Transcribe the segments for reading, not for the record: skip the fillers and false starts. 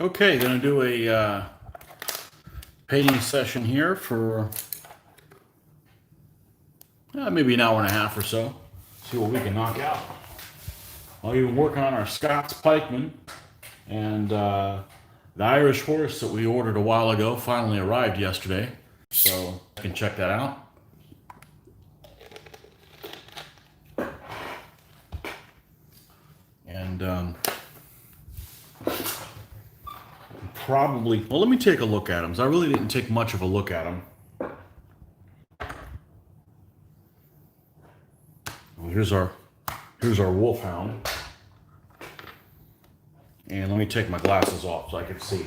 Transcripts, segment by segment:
Okay, gonna do a painting session here for maybe an hour and a half or so. See what we can knock out. While you're working on our Scots pikeman, and the Irish horse that we ordered a while ago finally arrived yesterday, so you can check that out. And probably, well, let me take a look at them. I really didn't take much of a look at them. Well, here's our wolfhound. And let me take my glasses off so I can see.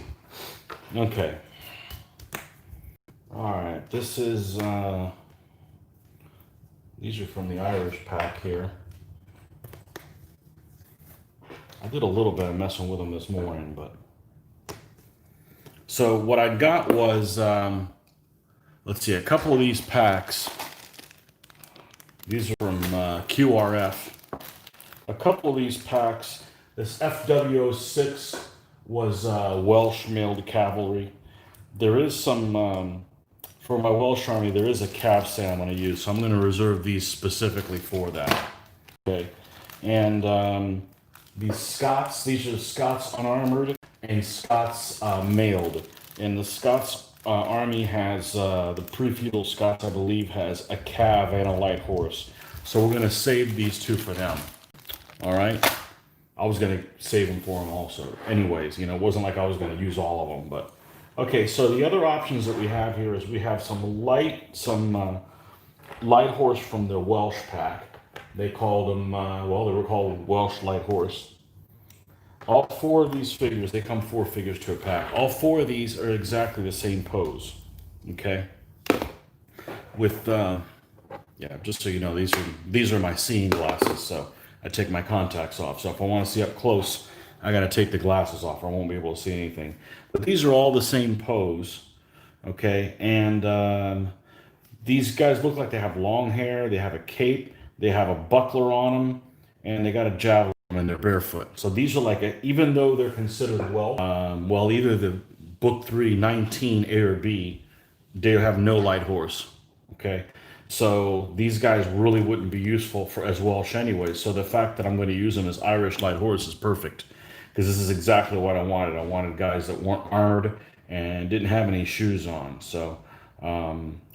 Okay. All right, this is, these are from the Irish pack here. I did a little bit of messing with them this morning, but. So what I got was, let's see, a couple of these packs. These are from QRF. A couple of these packs. This FW06 was Welsh mailed cavalry. There is some, for my Welsh army, there is a cav stand I'm going to use, so I'm going to reserve these specifically for that. Okay, and these Scots, these are Scots unarmored and Scots mailed. And the Scots army has, the pre-feudal Scots, I believe, has a cav and a light horse. So we're going to save these two for them. All right. I was going to save them for them also. Anyways, you know, it wasn't like I was going to use all of them, but okay. So the other options that we have here is we have some light horse from the Welsh pack. They called them, well, they were called Welsh light horse. All four of these figures, they come 4 figures to a pack. All 4 of these are exactly the same pose, okay? With, yeah, just so you know, these are my seeing glasses, so I take my contacts off. So if I want to see up close, I got to take the glasses off. I won't be able to see anything. But these are all the same pose, okay? And these guys look like they have long hair. They have a cape. They have a buckler on them, and they got a javelin. And they're barefoot. So these are like, even though they're considered well, either the book 3, 19 A or B, they have no light horse. Okay. So these guys really wouldn't be useful for as Welsh anyway. So the fact that I'm going to use them as Irish light horse is perfect, because this is exactly what I wanted. I wanted guys that weren't armored and didn't have any shoes on. So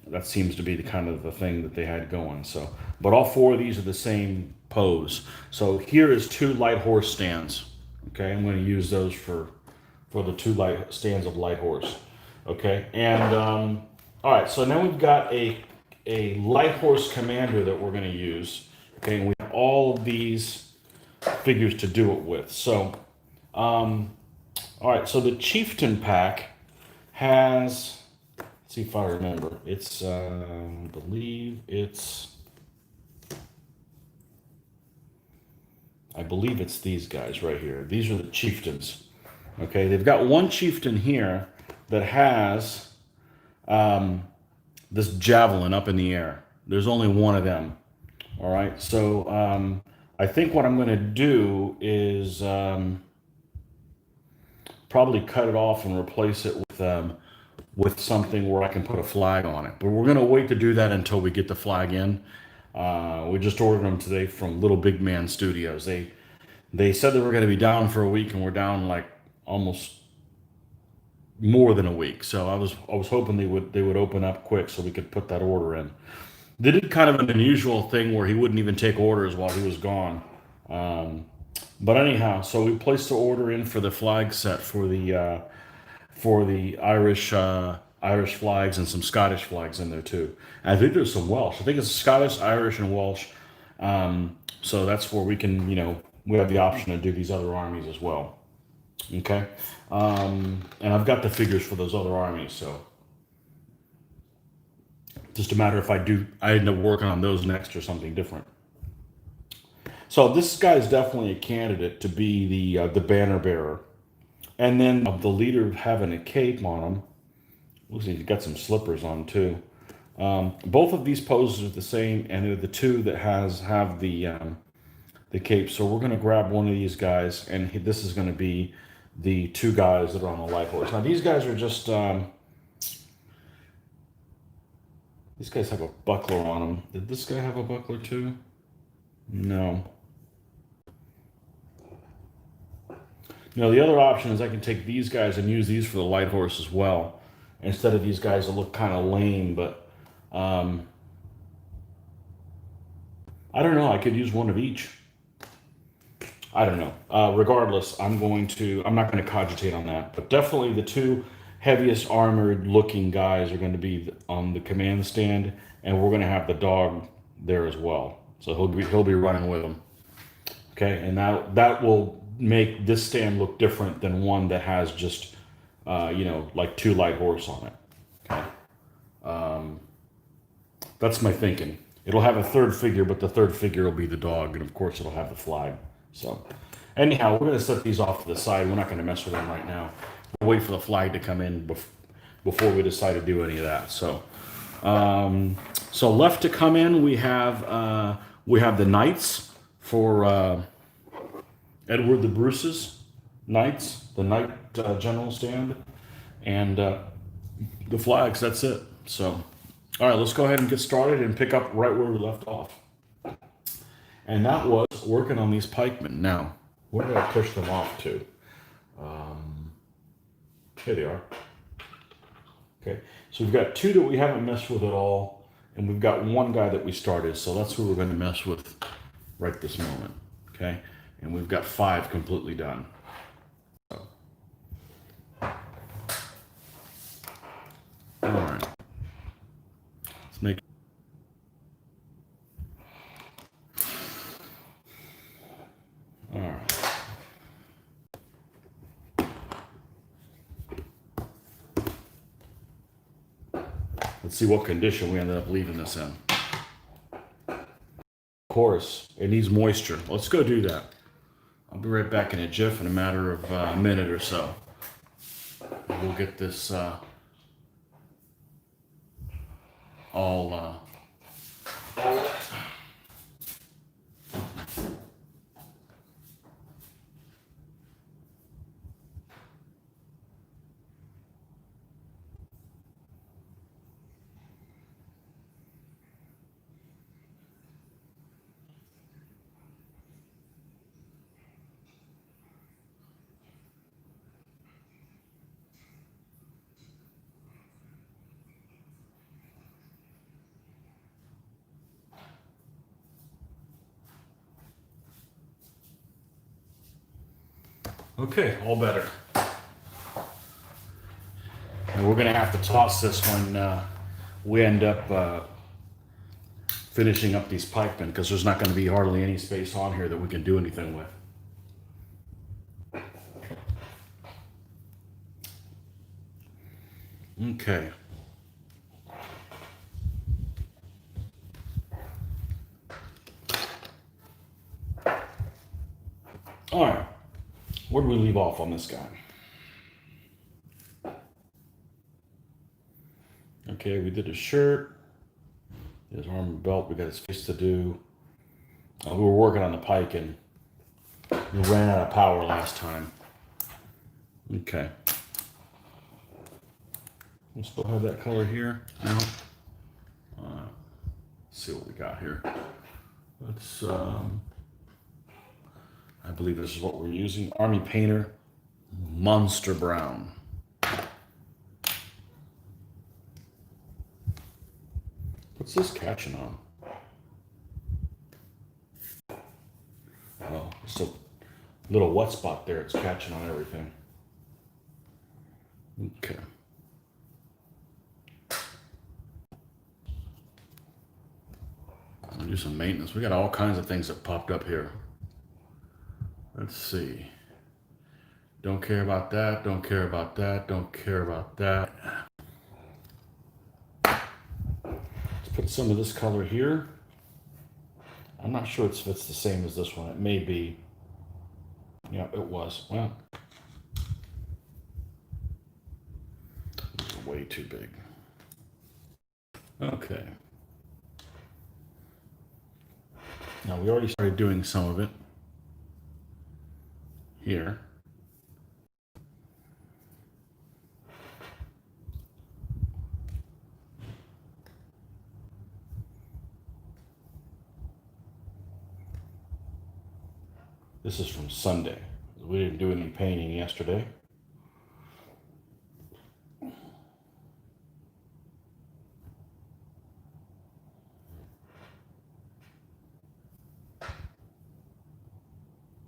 that seems to be the kind of the thing that they had going. So, but all 4 of these are the same pose. So here is 2 light horse stands. Okay, I'm going to use those for the 2 light stands of light horse. Okay, and all right. So now we've got a light horse commander that we're going to use. Okay, and we have all of these figures to do it with. So, all right. So the Chieftain Pack has. Let's see if I remember. It's I believe it's these guys right here. These are the chieftains. Okay, they've got one chieftain here that has this javelin up in the air. There's only one of them. All right, so I think what I'm going to do is probably cut it off and replace it with something where I can put a flag on it. But we're going to wait to do that until we get the flag in. We just ordered them today from Little Big Man Studios. They said they were going to be down for a week, and we're down like almost more than a week. So I was hoping they would open up quick so we could put that order in. They did kind of an unusual thing where he wouldn't even take orders while he was gone. But anyhow, so we placed the order in for the flag set for the for the Irish flags and some Scottish flags in there too. And I think there's some Welsh. I think it's Scottish, Irish, and Welsh. So that's where we can, we have the option to do these other armies as well. Okay, and I've got the figures for those other armies, so just a matter if I end up working on those next or something different. So this guy is definitely a candidate to be the banner bearer. And then the leader having a cape on him. Looks like he's got some slippers on too. Both of these poses are the same, and they're the two that have the cape. So we're going to grab one of these guys, and this is going to be the two guys that are on the light horse. Now these guys are just these guys have a buckler on them. Did this guy have a buckler too? No. The other option is I can take these guys and use these for the light horse as well, instead of these guys that look kind of lame, but I don't know. I could use one of each. I don't know. Regardless, I'm not going to cogitate on that, but definitely the two heaviest armored looking guys are going to be on the command stand, and we're going to have the dog there as well. So he'll be running with them. Okay, and that will make this stand look different than one that has just like two light horse on it. Okay, that's my thinking. It'll have a third figure, but the third figure will be the dog, and of course it'll have the flag. So anyhow, we're going to set these off to the side. We're not going to mess with them right now. We'll wait for the flag to come in before we decide to do any of that. So so left to come in, we have the knights for Edward the Bruce's knights, the knight general stand, and the flags. That's it. So all right, let's go ahead and get started and pick up right where we left off. And that was working on these pikemen. Now, where did I push them off to? Here they are. Okay, so we've got two that we haven't messed with at all, and we've got one guy that we started, so that's who we're going to mess with right this moment. Okay, and we've got 5 completely done. So. All right. Let's make. All right. Let's see what condition we ended up leaving this in. Of course, it needs moisture. Let's go do that. I'll be right back in a jiff in a matter of a minute or so. We'll get this all okay, all better. And we're gonna have to toss this when we end up finishing up these pikemen, because there's not gonna be hardly any space on here that we can do anything with. Okay. All right. Where do we leave off on this guy? Okay, we did his shirt, his arm and belt. We got his face to do. We were working on the pike and we ran out of power last time. Okay. We'll still have that color here now. Let's see what we got here. Let's, I believe this is what we're using. Army Painter, Monster Brown. What's this catching on? Oh, it's a little wet spot there. It's catching on everything. Okay. I'm gonna do some maintenance. We got all kinds of things that popped up here. Let's see. Don't care about that, don't care about that, don't care about that. Let's put some of this color here. I'm not sure if it's the same as this one. It may be. Yeah, it was. Well, it's way too big. Okay. Now we already started doing some of it here. This is from Sunday. We didn't do any painting yesterday.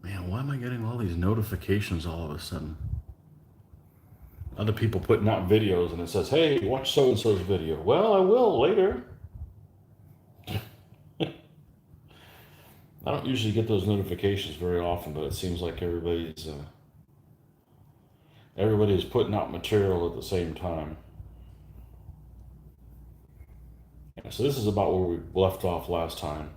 Man, why am I getting all these notifications all of a sudden? Other people putting out videos and it says, hey, watch so-and-so's video. Well, I will later. I don't usually get those notifications very often, but it seems like everybody's putting out material at the same time. Yeah, so this is about where we left off last time.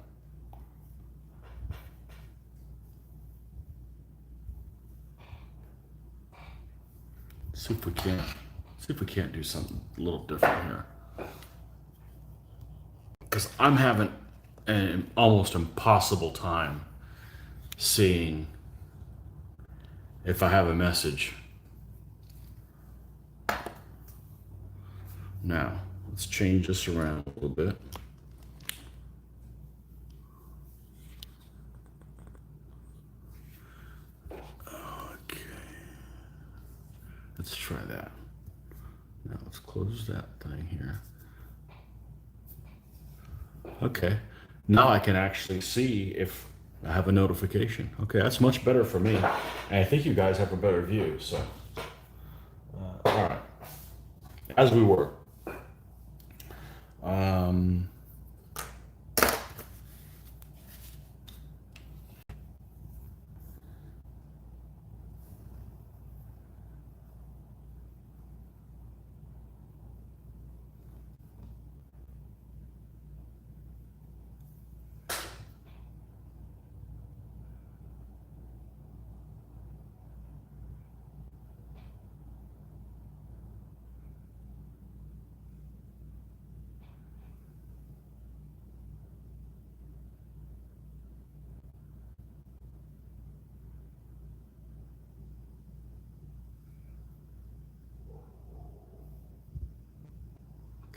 See if we can't do something a little different here. Because I'm having an almost impossible time seeing if I have a message. Now, let's change this around a little bit. Okay. Let's try that. Now let's close that thing here. Okay. Now I can actually see if I have a notification. Okay, that's much better for me. And I think you guys have a better view, so. All right. As we were.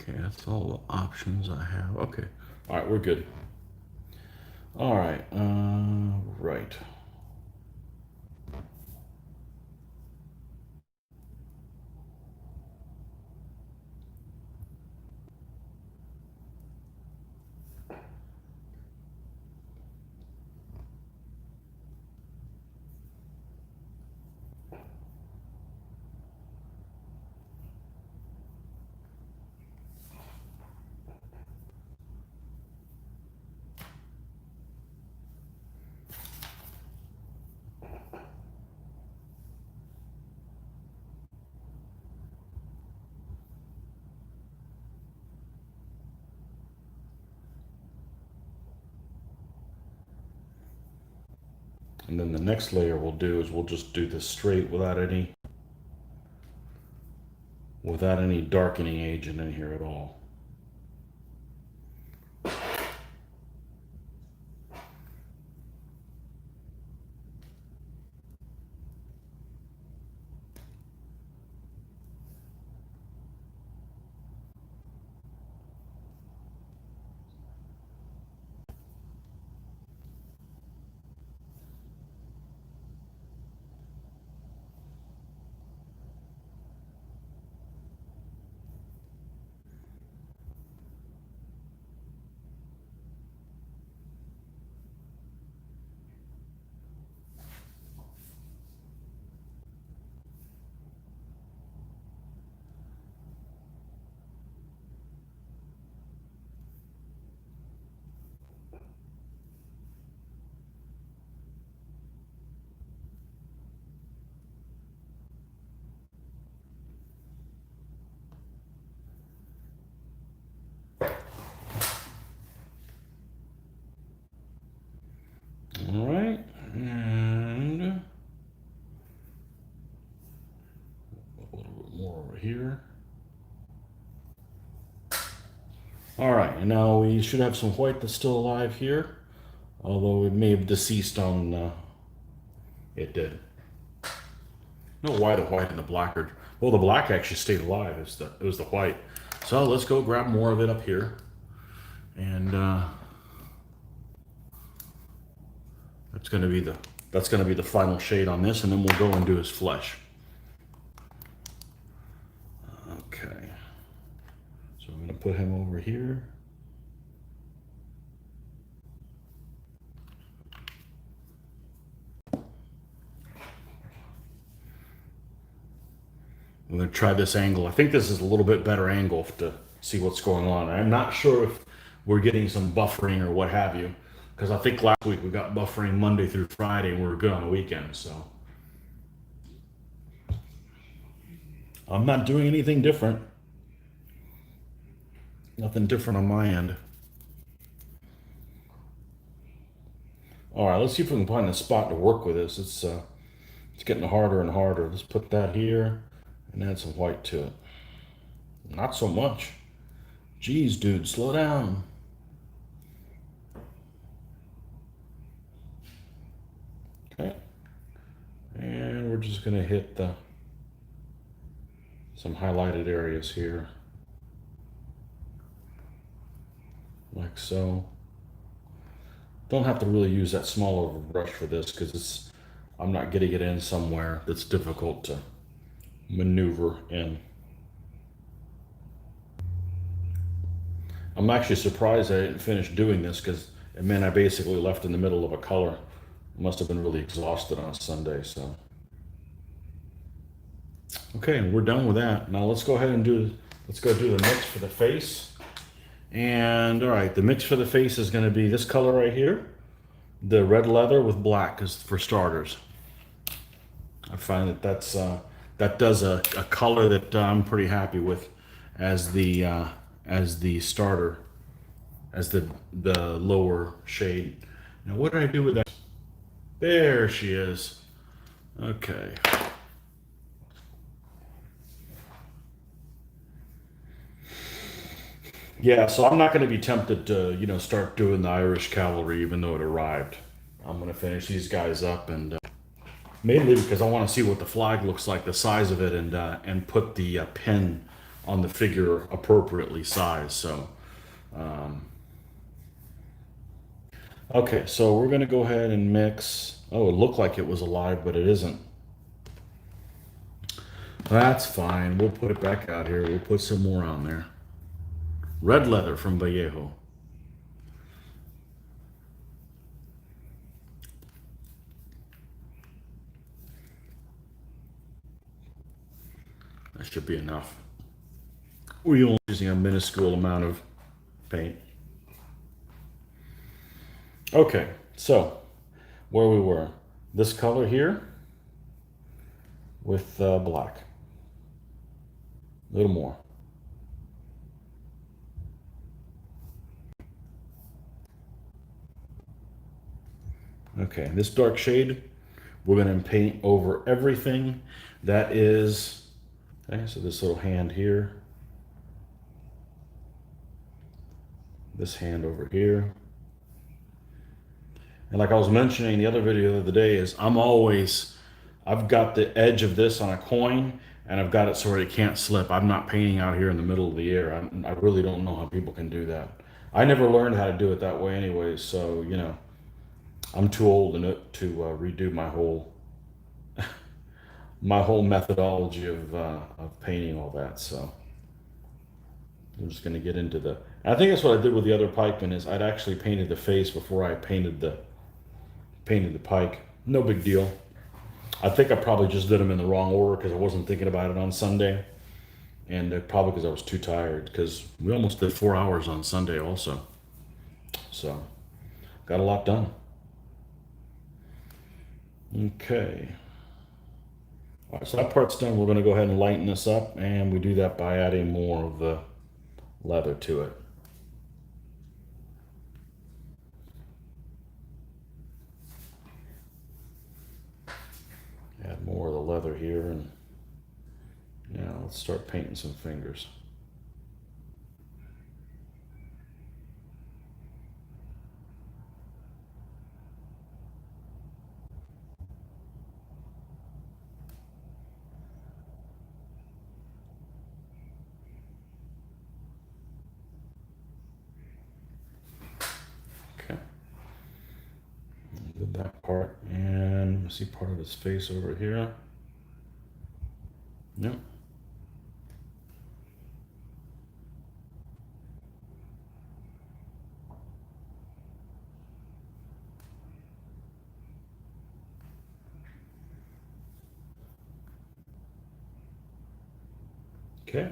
Okay, that's all the options I have. Okay. All right, we're good. All right. Right. And then the next layer we'll do is we'll just do this straight without any darkening agent in here at all. over here. All right, and now we should have some white that's still alive here, although it may have deceased on, it did. I don't know why the white and the black are, well, the black actually stayed alive, it was the white. So let's go grab more of it up here. And that's gonna be the final shade on this, and then we'll go and do his flesh. Okay. So I'm gonna put him over here. I'm going to try this angle. I think this is a little bit better angle to see what's going on. I'm not sure if we're getting some buffering or what have you, because I think last week we got buffering Monday through Friday and we were good on the weekend. So I'm not doing anything different. Nothing different on my end. All right, let's see if we can find a spot to work with this. It's getting harder and harder. Let's put that here and add some white to it. Not so much. Geez, dude, slow down. Okay. And we're just gonna hit some highlighted areas here. Like so. Don't have to really use that small of a brush for this because I'm not getting it in somewhere that's difficult to maneuver in. I'm actually surprised I didn't finish doing this because it meant I basically left in the middle of a color. I must have been really exhausted on Sunday, so. Okay, we're done with that. Now let's go ahead and let's go do the mix for the face. And all right, the mix for the face is gonna be this color right here. The red leather with black is for starters. I find that does a color that I'm pretty happy with as the starter, as the lower shade. Now what did I do with that? There she is. Okay. Yeah, so I'm not going to be tempted to start doing the Irish cavalry even though it arrived. I'm going to finish these guys up and. Mainly because I want to see what the flag looks like, the size of it, and put the pin on the figure appropriately sized. So, okay, so we're going to go ahead and mix. Oh, it looked like it was alive, but it isn't. That's fine. We'll put it back out here. We'll put some more on there. Red leather from Vallejo. That should be enough. We're only using a minuscule amount of paint. Okay, so where we were. This color here with black. A little more. Okay, this dark shade, we're going to paint over everything that is, okay, so this little hand here, this hand over here. And like I was mentioning in the other video the other day is I've got the edge of this on a coin and I've got it so it can't slip. I'm not painting out here in the middle of the air. I really don't know how people can do that. I never learned how to do it that way anyways, so, I'm too old to redo my whole methodology of painting all that. So I'm just going to get into I think that's what I did with the other pikemen is I'd actually painted the face before I painted the pike. No big deal. I think I probably just did them in the wrong order because I wasn't thinking about it on Sunday, and probably because I was too tired because we almost did 4 hours on Sunday also. So got a lot done. Okay. All right, so that part's done. We're going to go ahead and lighten this up, and we do that by adding more of the leather to it. Add more of the leather here and Now let's start painting some fingers. Okay. Did that part, and see part of his face over here. Yep. Okay.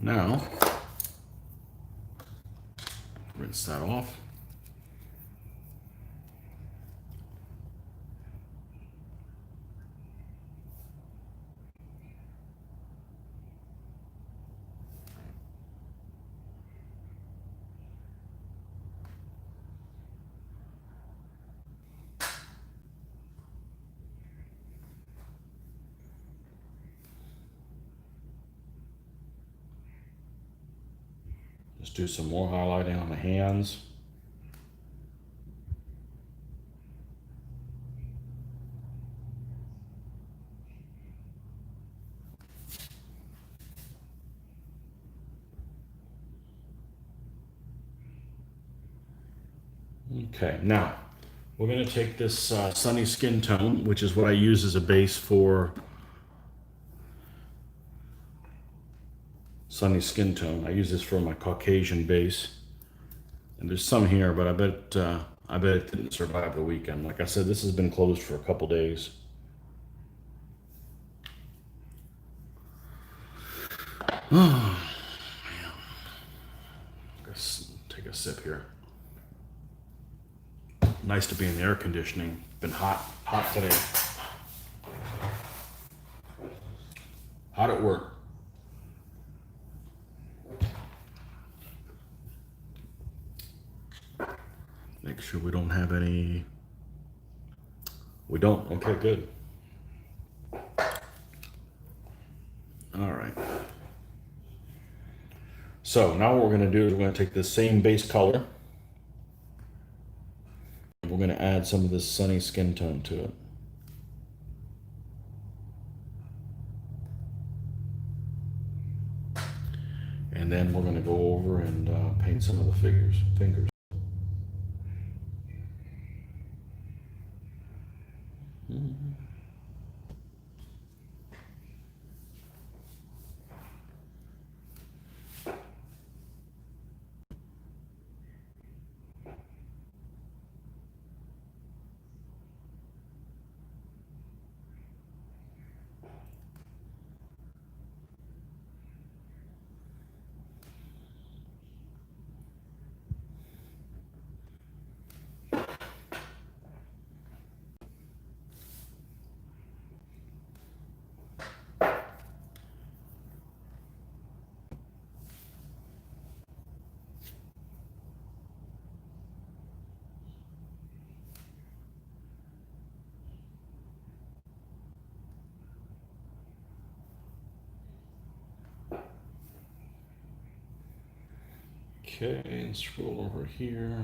Now, rinse that off. Just do some more highlighting on the hands. Okay, now we're going to take this sunny skin tone, which is what I use as a base for sunny skin tone. I use this for my Caucasian base, and there's some here, but I bet it didn't survive the weekend. Like I said, this has been closed for a couple days. Oh, man. Let's take a sip here. Nice to be in the air conditioning. Been hot today. Hot at work. Make sure we don't have any. We don't. Okay, good. All right. So now what we're going to do is we're going to take this same base color. We're going to add some of this sunny skin tone to it. And then we're going to go over and paint some of the fingers. Okay, and scroll over here.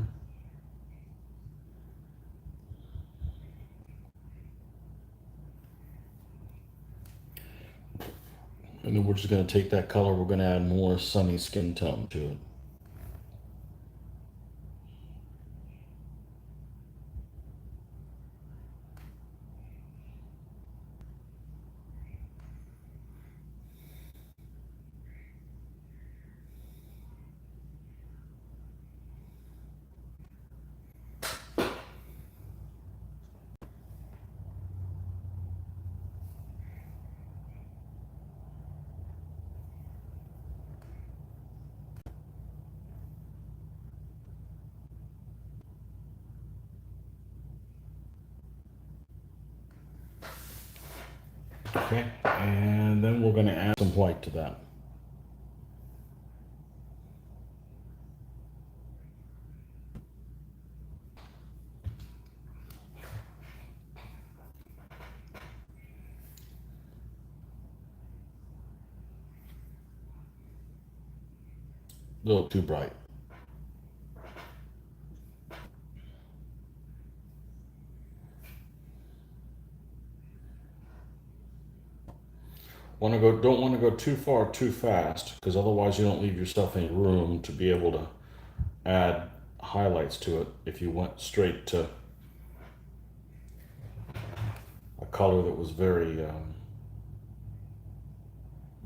And then we're just going to take that color, we're going to add more sunny skin tone to it. Okay, and then we're going to add some white to that. A little too bright. Don't want to go too far too fast, because otherwise you don't leave yourself any room to be able to add highlights to it if you went straight to a color that was very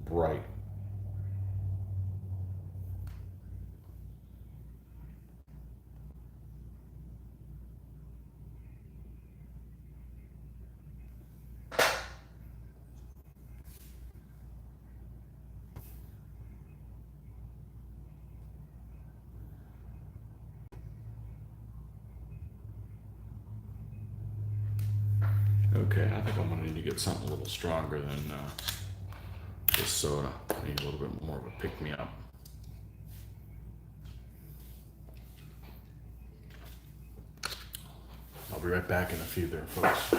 bright. Okay, I think I'm gonna need to get something a little stronger than this soda. I need a little bit more of a pick-me-up. I'll be right back in a few there, folks.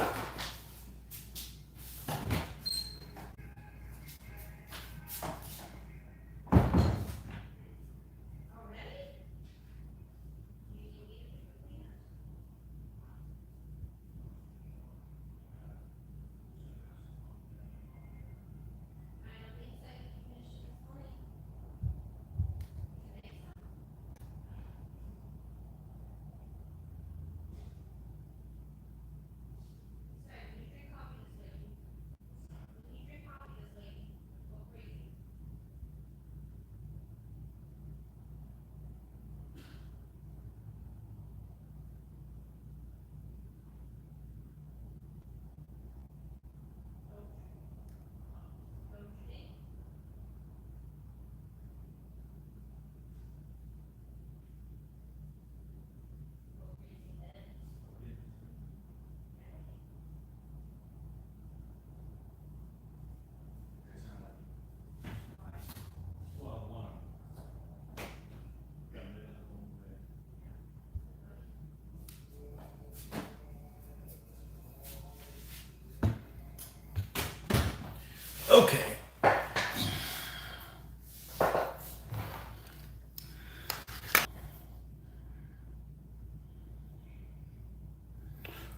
Okay.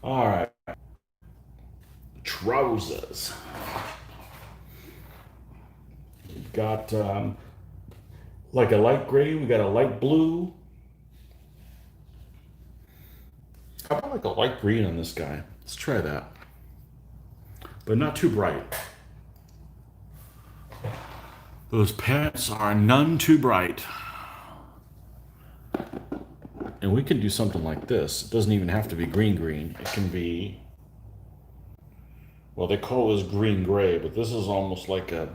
All right. Trousers. We've got like a light gray. We got a light blue. How about like a light green on this guy? Let's try that. But not too bright. Those pants are none too bright. And we can do something like this. It doesn't even have to be green green. It can be, well, they call this green gray, but this is almost like a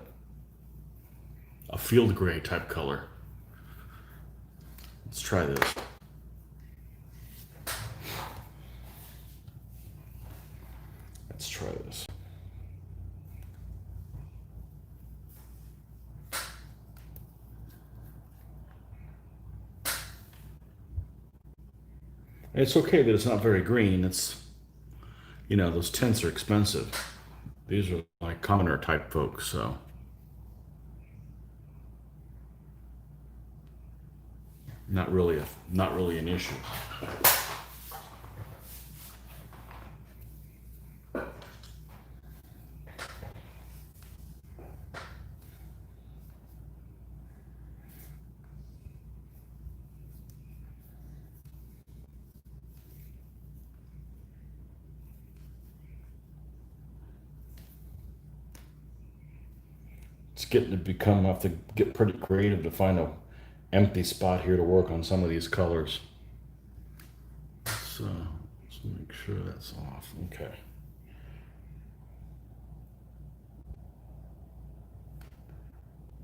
field gray type color. Let's try this. Let's try this. It's okay that it's not very green. It's, those tints are expensive. These are like commoner type folks, so. Not really an issue. It's getting to become, I have to get pretty creative to find a empty spot here to work on some of these colors. So let's make sure that's off. Okay.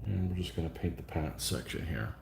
And we're just going to paint the pants section here.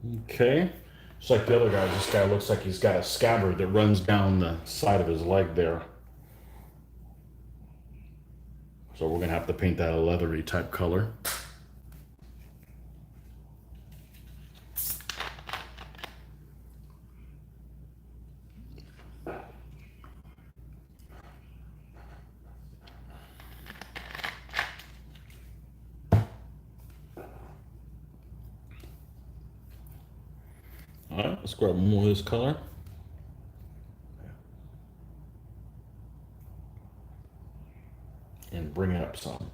Okay. Just like the other guy, this guy looks like he's got a scabbard that runs down the side of his leg there. So we're gonna have to paint that a leathery type color. All right, let's grab more of this color. And bring it up some.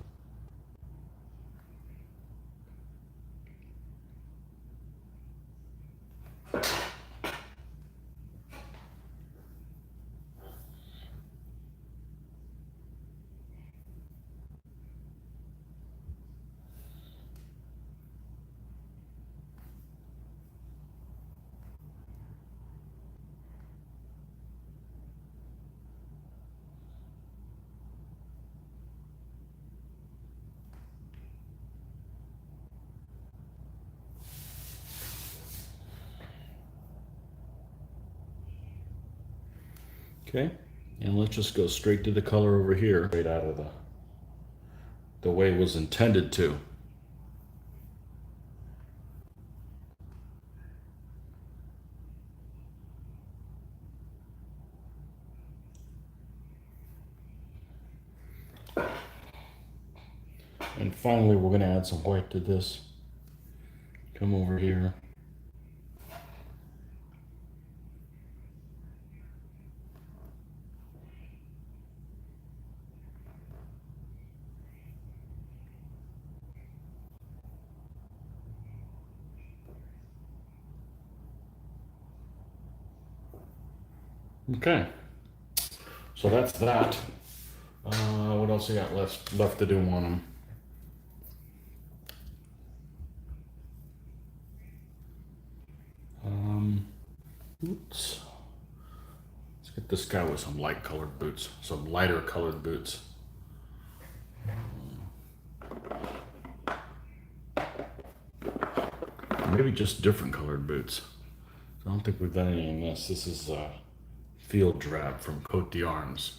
Okay, and let's just go straight to the color over here, right out of the way it was intended to. And finally, we're gonna add some white to this. Come over here. Okay, so that's that. What else I got left to do on them? Boots. Let's get this guy with some light colored boots, some lighter colored boots. Maybe just different colored boots. I don't think we've done any in this. This is Field Drab from Cote d'Arms.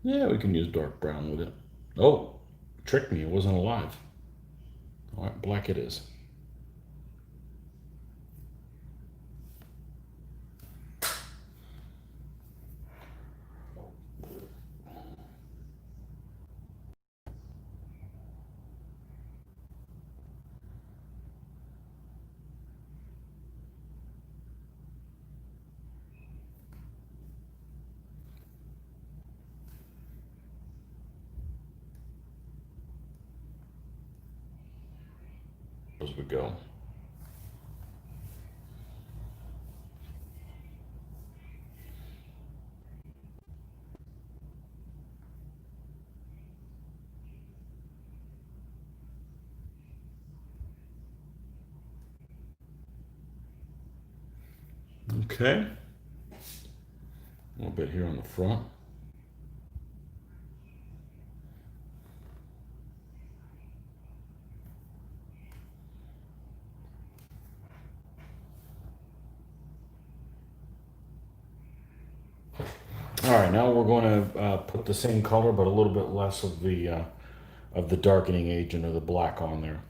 Yeah, we can use dark brown with it. Oh, tricked me, it wasn't alive. All right, black it is. As we go. Okay. A little bit here on the front. All right, now we're going to put the same color, but a little bit less of the darkening agent or the black on there.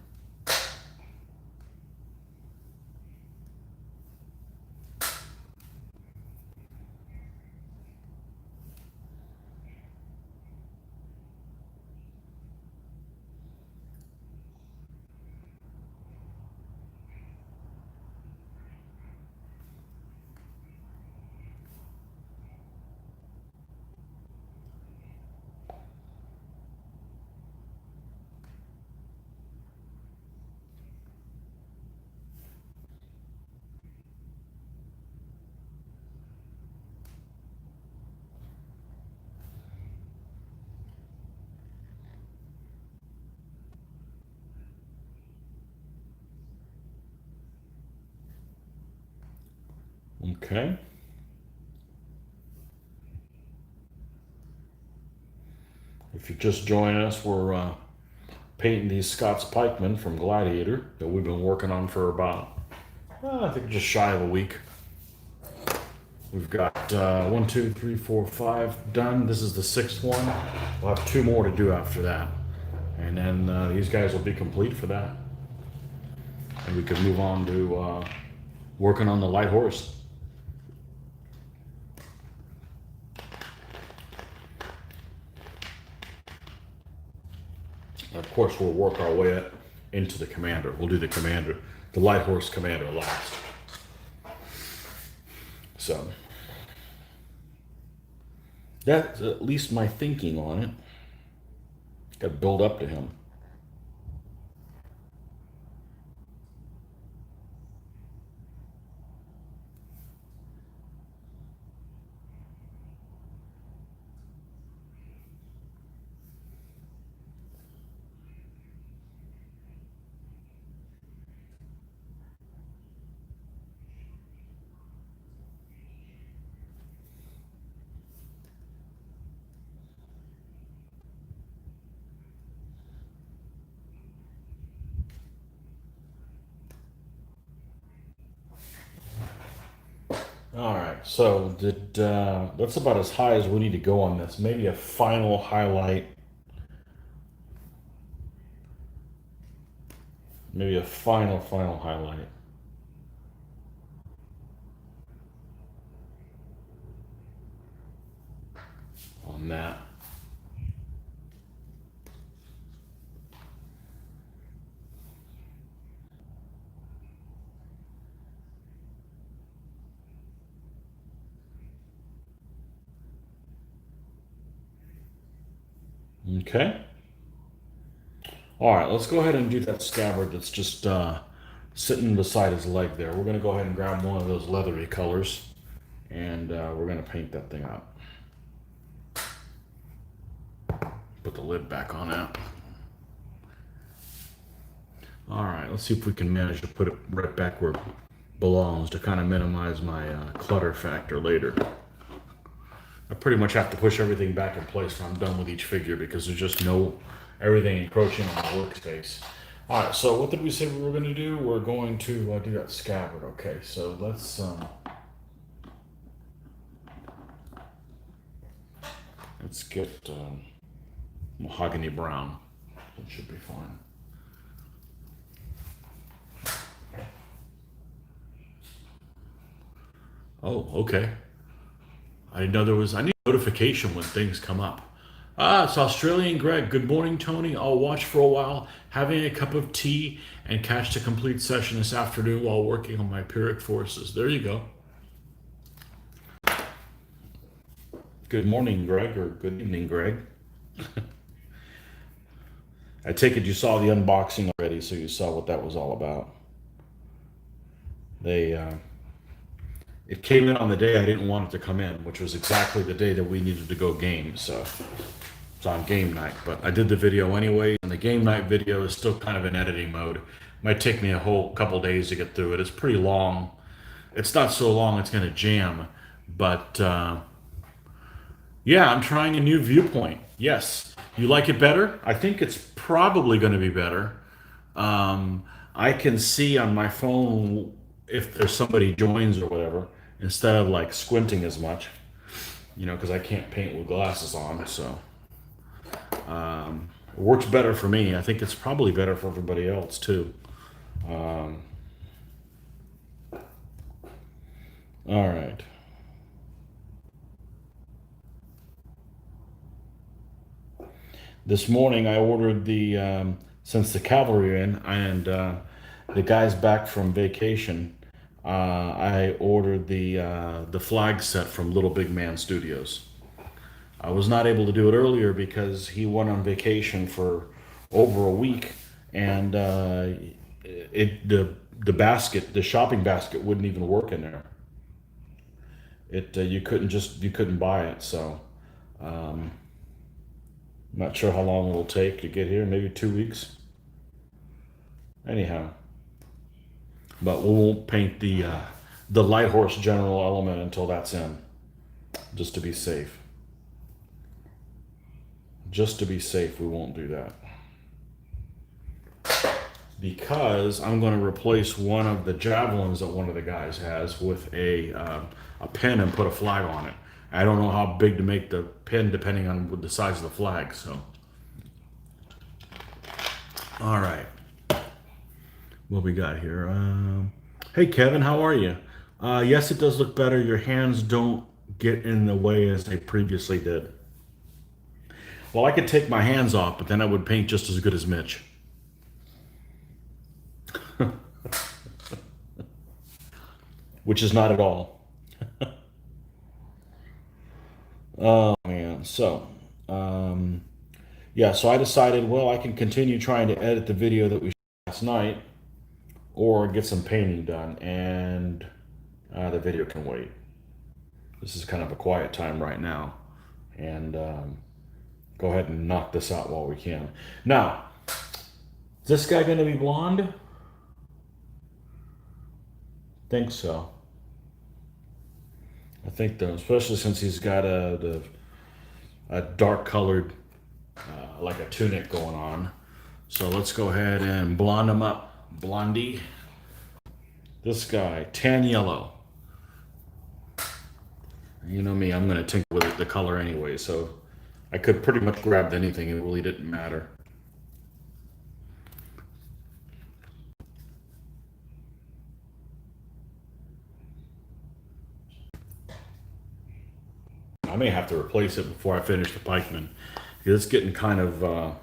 Okay. If you're just joining us, we're painting these Scots pikemen from Gladiator that we've been working on for about, I think just shy of a week. We've got 1, 2, 3, 4, 5 done. This is the 6th one. We'll have 2 more to do after that. And then these guys will be complete for that. And we can move on to working on the light horse. And of course, we'll work our way into the commander. We'll do the light horse commander last. So that's at least my thinking on it. Got to build up to him. All right, so that's about as high as we need to go on this. Maybe a final highlight. Maybe a final highlight. On that. Okay. All right, let's go ahead and do that scabbard that's just sitting beside his leg there. We're going to go ahead and grab one of those leathery colors, and we're going to paint that thing up. Put the lid back on that. All right, let's see if we can manage to put it right back where it belongs to kind of minimize my clutter factor later. I pretty much have to push everything back in place when I'm done with each figure because there's just everything encroaching on the workspace. All right, so what did we say we were going to do? We're going to do that scabbard. Okay, so let's get mahogany brown. It should be fine. Oh, okay. I didn't know there was. I need a notification when things come up. Ah, it's Australian Greg. Good morning, Tony. I'll watch for a while, having a cup of tea, and catch the complete session this afternoon while working on my Pyrrhic forces. There you go. Good morning, Greg, or good evening, Greg. I take it you saw the unboxing already, so you saw what that was all about. It came in on the day I didn't want it to come in, which was exactly the day that we needed to go game, so it's on game night. But I did the video anyway, and the game night video is still kind of in editing mode. It might take me a whole couple days to get through it. It's pretty long. It's not so long it's going to jam, but yeah, I'm trying a new viewpoint. Yes. You like it better? I think it's probably going to be better. I can see on my phone if there's somebody joins or whatever, instead of like squinting as much, because I can't paint with glasses on. So it works better for me. I think it's probably better for everybody else too. All right. This morning I ordered since the cavalry are in and the guy's back from vacation. I ordered the flag set from Little Big Man Studios. I was not able to do it earlier because he went on vacation for over a week, and the shopping basket wouldn't even work in there. You couldn't buy it. So not sure how long it'll take to get here. Maybe 2 weeks. Anyhow. But we won't paint the the light horse general element until that's in, just to be safe. Just to be safe, we won't do that. Because I'm going to replace one of the javelins that one of the guys has with a pin and put a flag on it. I don't know how big to make the pin depending on the size of the flag. So, all right, what we got here? Hey Kevin, how are you? Yes, it does look better. Your hands don't get in the way as they previously did. Well, I could take my hands off, but then I would paint just as good as Mitch. Which is not at all. Oh man, so yeah, so I decided, well, I can continue trying to edit the video that we shot last night, or get some painting done, and the video can wait. This is kind of a quiet time right now, and go ahead and knock this out while we can. Now, is this guy going to be blonde? Think so. I think though, especially since he's got a dark colored, like a tunic going on. So let's go ahead and blonde him up. Blondie. This guy, tan yellow. You know me, I'm going to tinker with the color anyway, so I could pretty much grab anything. It really didn't matter. I may have to replace it before I finish the pikeman. It's getting kind of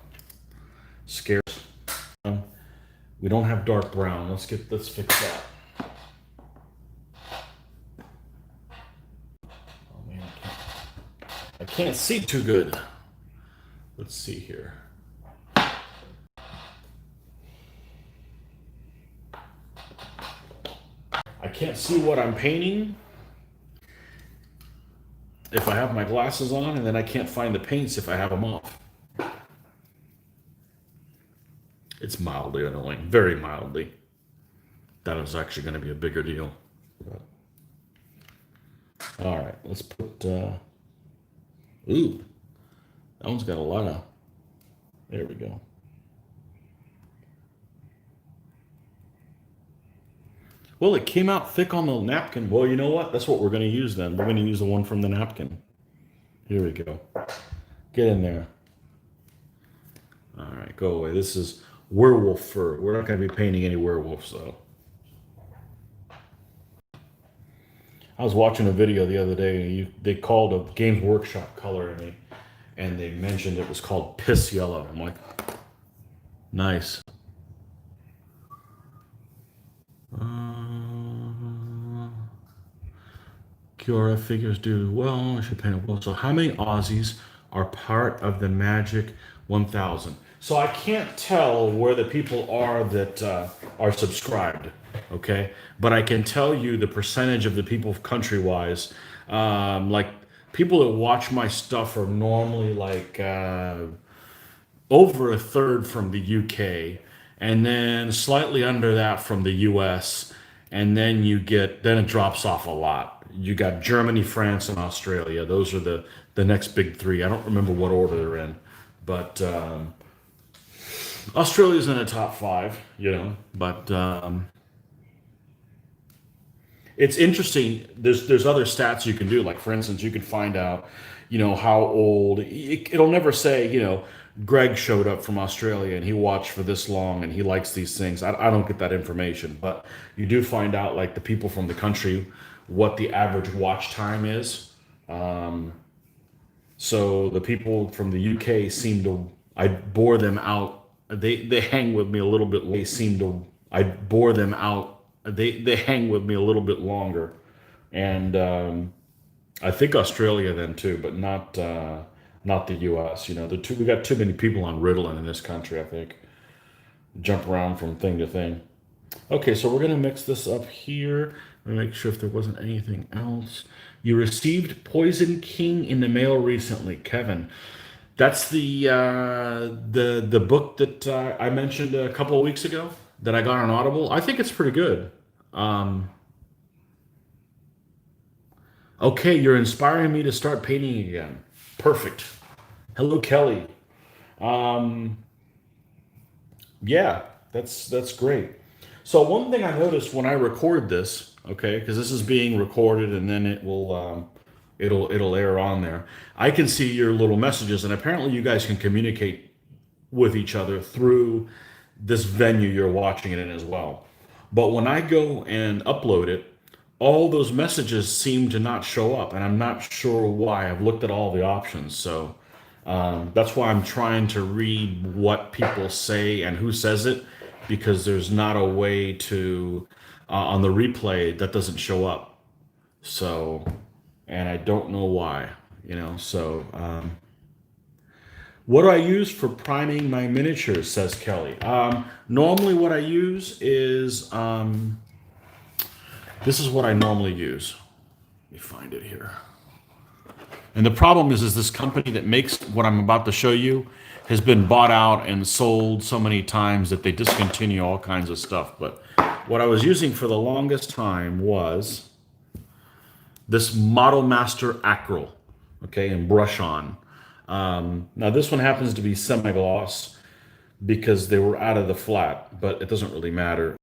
scarce. We don't have dark brown. Let's fix that. Oh man, I can't see too good. Let's see here. I can't see what I'm painting if I have my glasses on, and then I can't find the paints if I have them off. It's mildly annoying, very mildly. That was actually going to be a bigger deal. But, all right, let's put, ooh, that one's got a lot of, there we go. Well, it came out thick on the napkin. Well, you know what? That's what we're going to use then. We're going to use the one from the napkin. Here we go. Get in there. All right, go away. This is werewolf fur. We're not going to be painting any werewolves, though. I was watching a video the other day. They called a Games Workshop color, and they mentioned it was called piss yellow. I'm like, nice. Kiora figures do well. I should paint it well. So how many Aussies are part of the Magic 1000? So I can't tell where the people are that are subscribed, okay? But I can tell you the percentage of the people country-wise. Like, people that watch my stuff are normally like over a third from the UK, and then slightly under that from the US, and then then it drops off a lot. You got Germany, France, and Australia. Those are the next big three. I don't remember what order they're in, but Australia's in the top 5, you know. But it's interesting. There's other stats you can do. Like, for instance, you can find out, you know, how old. It'll never say, you know, Greg showed up from Australia and he watched for this long and he likes these things. I don't get that information, but you do find out, like, the people from the country, what the average watch time is. So the people from the UK I bore them out. They hang with me a little bit. I bore them out. They hang with me a little bit longer. And I think Australia then too, but not the US. You know, we got too many people on Ritalin in this country, I think. Jump around from thing to thing. Okay, so we're gonna mix this up here. Let me make sure if there wasn't anything else. You received Poison King in the mail recently, Kevin. That's the book that I mentioned a couple of weeks ago that I got on Audible. I think it's pretty good. Okay, you're inspiring me to start painting again. Perfect. Hello, Kelly. Um, yeah, that's great. So one thing I noticed when I record this, okay, because this is being recorded and then it'll air on there. I can see your little messages, and apparently you guys can communicate with each other through this venue you're watching it in as well. But when I go and upload it, all those messages seem to not show up, and I'm not sure why. I've looked at all the options, so that's why I'm trying to read what people say and who says it, because there's not a way to on the replay that doesn't show up. So, and I don't know why, you know. So, what do I use for priming my miniatures? Says Kelly. Normally, what I use is this is what I normally use. Let me find it here. And the problem is this company that makes what I'm about to show you has been bought out and sold so many times that they discontinue all kinds of stuff. But what I was using for the longest time was this Model Master Acryl, okay, and brush on. Now this one happens to be semi-gloss because they were out of the flat, but it doesn't really matter.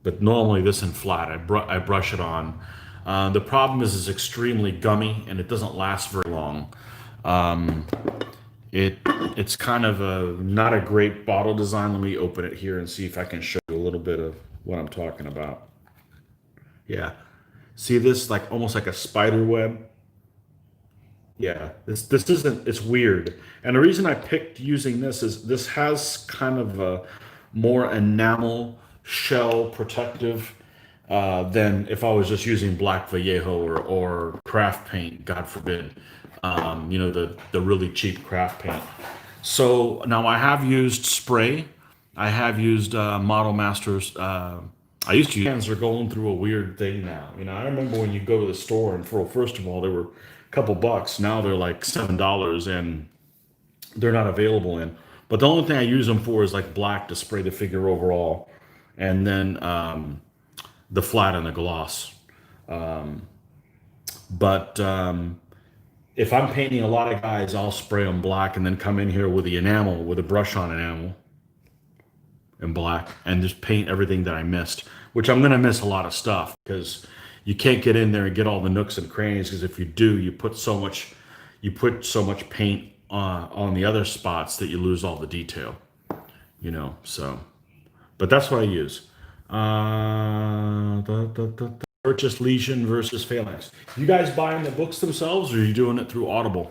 But normally this in flat, I brush it on. The problem is it's extremely gummy and it doesn't last very long. It's kind of not a great bottle design. Let me open it here and see if I can show you a little bit of what I'm talking about. Yeah, see this, like almost like a spider web. Yeah, this isn't, it's weird. And the reason I picked using this is this has kind of a more enamel shell protective than if I was just using black Vallejo or craft paint, God forbid. You know, the really cheap craft paint. So now I have used spray. I have used Model Masters. I used to use hands are going through a weird thing now. You know, I remember when you go to the store and for first of all they were a couple bucks. Now they're like $7 and they're not available in. But the only thing I use them for is like black to spray the figure overall, and then the flat and the gloss. But if I'm painting a lot of guys, I'll spray them black and then come in here with the enamel, with a brush on enamel and black, and just paint everything that I missed, which I'm going to miss a lot of stuff because you can't get in there and get all the nooks and crannies, because if you do, you put so much paint on the other spots that you lose all the detail, you know. So, but that's what I use. Purchase Legion versus Phalanx. You guys buying the books themselves, or are you doing it through Audible?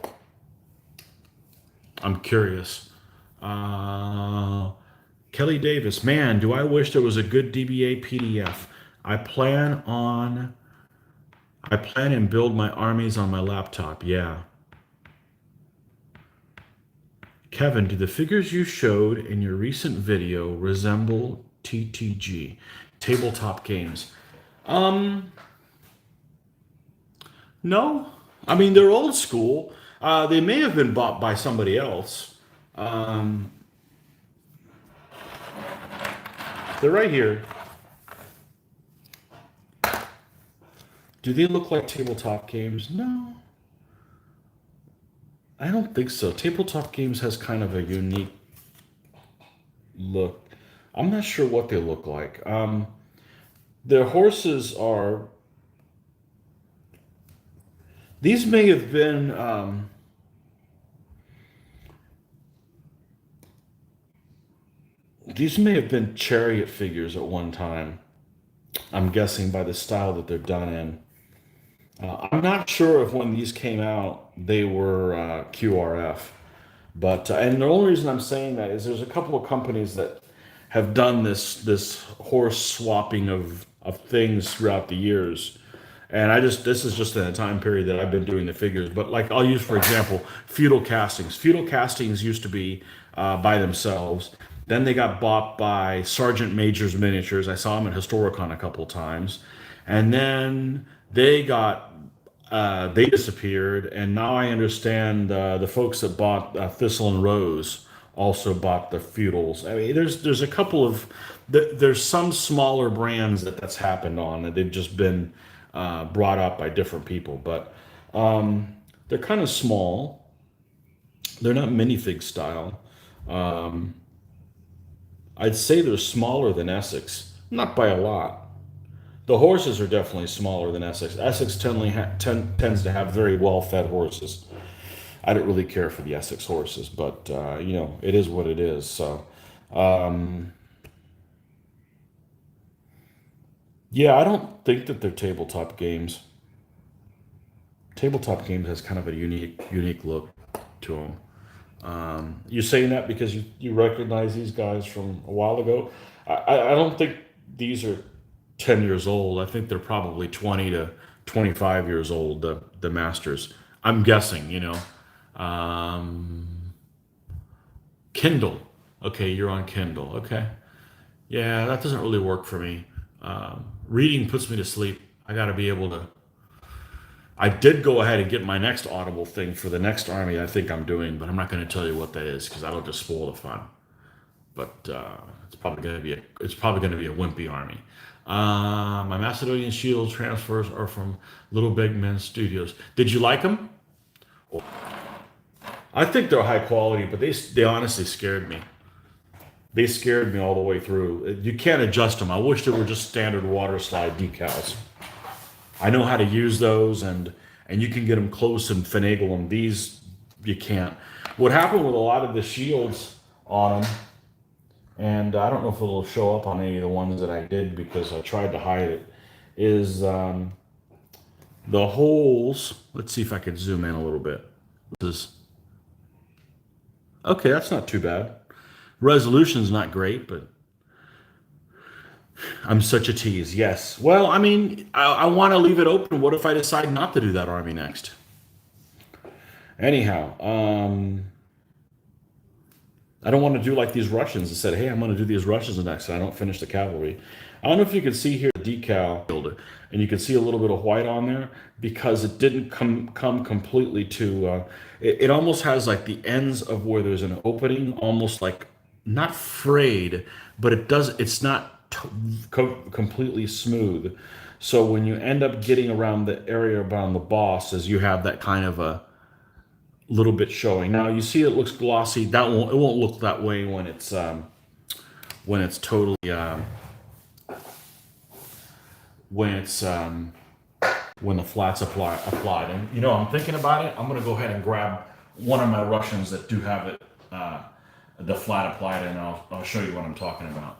I'm curious. Kelly Davis, man, do I wish there was a good DBA PDF. I plan and build my armies on my laptop. Yeah. Kevin, do the figures you showed in your recent video resemble TTG, tabletop games? No. I mean, they're old school. They may have been bought by somebody else. They're right here. Do they look like tabletop games? No. I don't think so. Tabletop games has kind of a unique look. I'm not sure what they look like. Their horses are... These may have been... These may have been chariot figures at one time. I'm guessing by the style that they're done in. I'm not sure if when these came out, they were QRF. But, and the only reason I'm saying that is there's a couple of companies that have done this horse swapping of things throughout the years. And this is just in a time period that I've been doing the figures. But like, I'll use, for example, feudal castings. Feudal castings used to be by themselves. Then they got bought by Sergeant Major's Miniatures. I saw them at Historicon a couple of times. And then they disappeared. And now I understand the folks that bought Thistle and Rose also bought the feudals. I mean, there's a couple of, there's some smaller brands that's happened on, that they've just been brought up by different people. But they're kind of small. They're not minifig style. Um, I'd say they're smaller than Essex, not by a lot. The horses are definitely smaller than Essex. Essex tends to have very well-fed horses. I don't really care for the Essex horses, but you know, it is what it is. So, um, yeah, I don't think that they're tabletop games. Tabletop games has kind of a unique look to them. You're saying that because you recognize these guys from a while ago. I don't think these are 10 years old. I think they're probably 20 to 25 years old, the Masters. I'm guessing, you know. Um, Kindle. Okay, you're on Kindle. Okay. Yeah, that doesn't really work for me. Reading puts me to sleep. I got to be able to. I did go ahead and get my next Audible thing for the next army I think I'm doing, but I'm not going to tell you what that is because I don't just spoil the fun. But it's probably going to be a wimpy army. My Macedonian Shield transfers are from Little Big Men Studios. Did you like them? I think they're high quality, but they honestly scared me. They scared me all the way through. You can't adjust them. I wish they were just standard water slide decals. I know how to use those, and you can get them close and finagle them. These you can't. What happened with a lot of the shields on them, and I don't know if it'll show up on any of the ones that I did because I tried to hide it, is the holes. Let's see if I can zoom in a little bit. This is okay. That's not too bad. Resolution's not great, but I'm such a tease. Yes. Well, I mean, I want to leave it open. What if I decide not to do that army next? Anyhow, I don't want to do like these Russians that said, "Hey, I'm going to do these Russians next," and I don't finish the cavalry. I don't know if you can see here the decal, and you can see a little bit of white on there because it didn't come completely to. It almost has like the ends of where there's an opening, almost like not frayed, but it does. It's not completely smooth. So when you end up getting around the area around the bosses, you have that kind of a little bit showing. Now you see it looks glossy. It won't look that way when it's totally when the flats applied. And you know, I'm thinking about it. I'm gonna go ahead and grab one of my Russians that do have it the flat applied, and I'll show you what I'm talking about.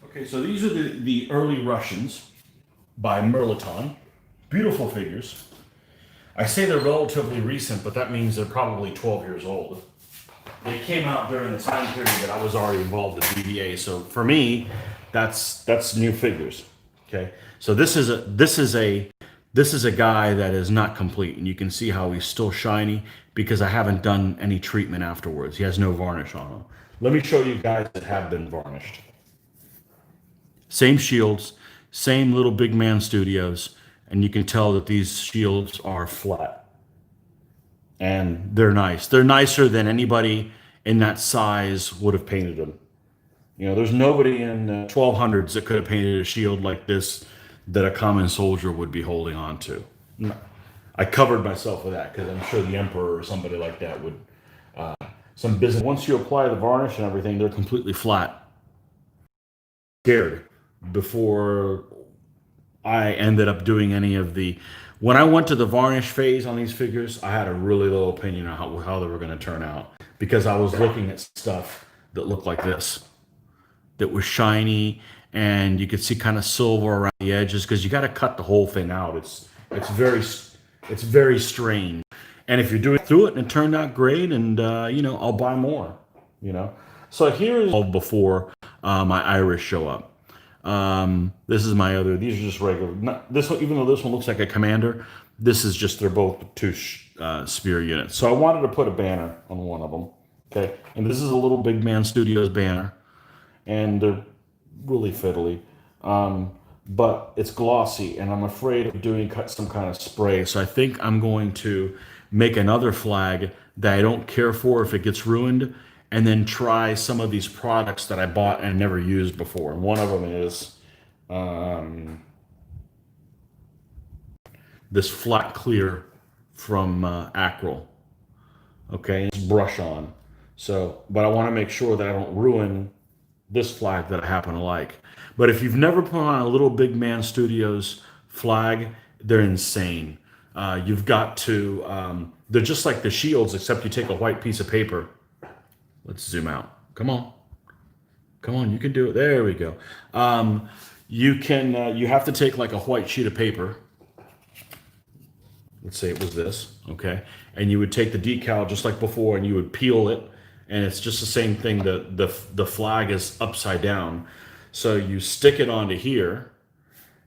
Okay, so these are the early Russians by Merliton. Beautiful figures. I say they're relatively recent, but that means they're probably 12 years old. They came out during the time period that I was already involved in BBA. So for me, that's new figures. Okay, so this is a guy that is not complete, and you can see how he's still shiny because I haven't done any treatment afterwards. He has no varnish on him. Let me show you guys that have been varnished. Same shields, same Little Big Man Studios, and you can tell that these shields are flat. And they're nice. They're nicer than anybody in that size would have painted them. You know, there's nobody in the 1200s that could have painted a shield like this that a common soldier would be holding on to. I covered myself with that because I'm sure the Emperor or somebody like that would. Some business. Once you apply the varnish and everything, they're completely flat. Scared before I ended up doing any of the. When I went to the varnish phase on these figures, I had a really low opinion on how they were going to turn out because I was looking at stuff that looked like this, that was shiny, and you could see kind of silver around the edges because you got to cut the whole thing out. It's very strange. And if you're doing through it and it turned out great, and you know, I'll buy more. You know, so here's before my Irish show up. This is my other. These are just regular. Not, this one, even though this one looks like a commander, this is just they're both two spear units. So I wanted to put a banner on one of them. Okay, and this is a little Big Man Studios banner, and they're really fiddly. But it's glossy, and I'm afraid of doing some kind of spray. So I think I'm going to make another flag that I don't care for if it gets ruined, and then try some of these products that I bought and never used before. And one of them is this flat clear from Acryl. Okay, it's brush on. So, but I want to make sure that I don't ruin this flag that I happen to like. But if you've never put on a little Big Man Studios flag, they're insane. You've got to, they're just like the shields, except you take a white piece of paper. Let's zoom out. Come on. Come on, you can do it. There we go. You have to take like a white sheet of paper. Let's say it was this, okay? And you would take the decal just like before and you would peel it, and it's just the same thing. The flag is upside down. So you stick it onto here,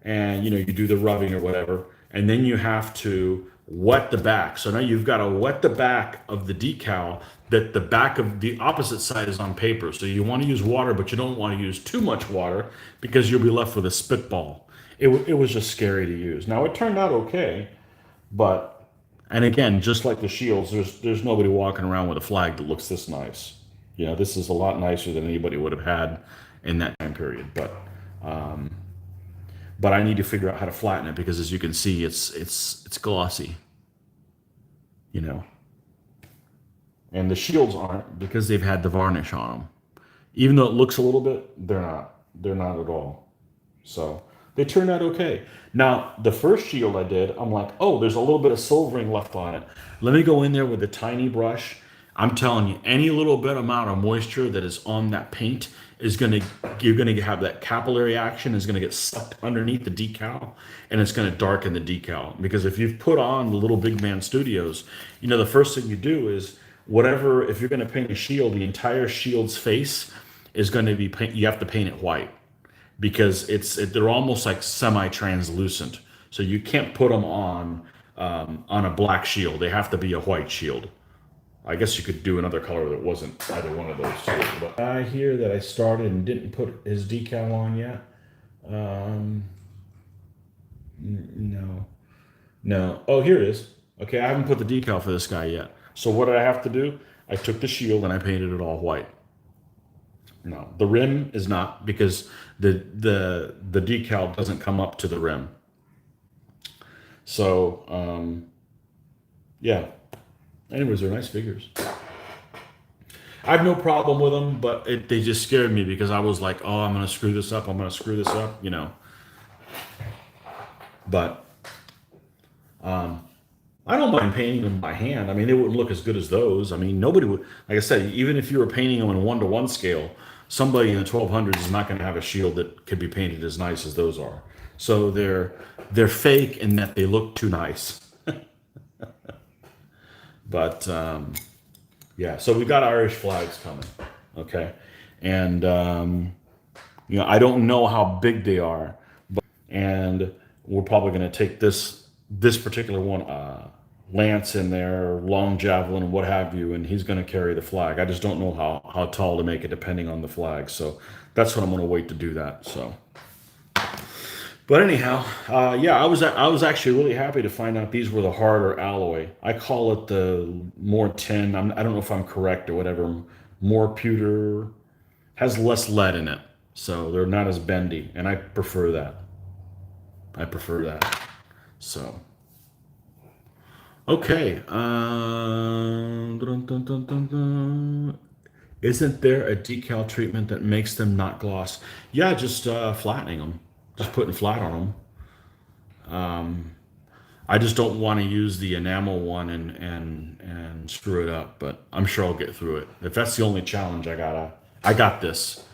and you do the rubbing or whatever, and then you have to wet the back. So now you've got to wet the back of the decal, that the back of the opposite side is on paper. So you want to use water, but you don't want to use too much water because you'll be left with a spitball. It was just scary to use. Now it turned out okay, but, and again, just like the shields, there's nobody walking around with a flag that looks this nice. This is a lot nicer than anybody would have had in that time period. But I need to figure out how to flatten it because, as you can see, it's glossy. And the shields aren't, because they've had the varnish on them. Even though it looks a little bit, they're not. They're not at all. So they turned out okay. Now, the first shield I did, I'm like, oh, there's a little bit of silvering left on it. Let me go in there with a tiny brush. I'm telling you, any little bit amount of moisture that is on that paint is you're gonna have that capillary action is gonna get sucked underneath the decal, and it's gonna darken the decal. Because if you've put on the little Big Man Studios, the first thing you do is whatever, if you're gonna paint a shield, the entire shield's face is gonna be you have to paint it white, because they're almost like semi-translucent. So you can't put them on a black shield. They have to be a white shield. I guess you could do another color that wasn't either one of those two. But I hear that I started and didn't put his decal on yet. No. Oh, here it is. Okay, I haven't put the decal for this guy yet. So what did I have to do? I took the shield and I painted it all white. No, the rim is not, because the decal doesn't come up to the rim. So yeah. Anyways, they're nice figures. I have no problem with them, but they just scared me because I was like, oh, I'm gonna screw this up. But I don't mind painting them by hand. I mean, they wouldn't look as good as those. I mean, nobody would. Like I said, even if you were painting them in 1-to-1 scale, somebody in the 1200s is not going to have a shield that could be painted as nice as those are. So they're fake in that they look too nice. But yeah, so we got Irish flags coming, okay, and I don't know how big they are, and we're probably going to take this particular one, lance in there, long javelin, and what have you, and he's going to carry the flag. I just don't know how tall to make it depending on the flag, so that's what I'm going to wait to do that. So. But anyhow, yeah, I was actually really happy to find out these were the harder alloy. I call it the more tin. I don't know if I'm correct or whatever. More pewter, has less lead in it, so they're not as bendy, and I prefer that. So, okay. Isn't there a decal treatment that makes them not gloss? Yeah, just flattening them. Just putting flat on them. I just don't want to use the enamel one and screw it up, but I'm sure I'll get through it. If that's the only challenge, I got this,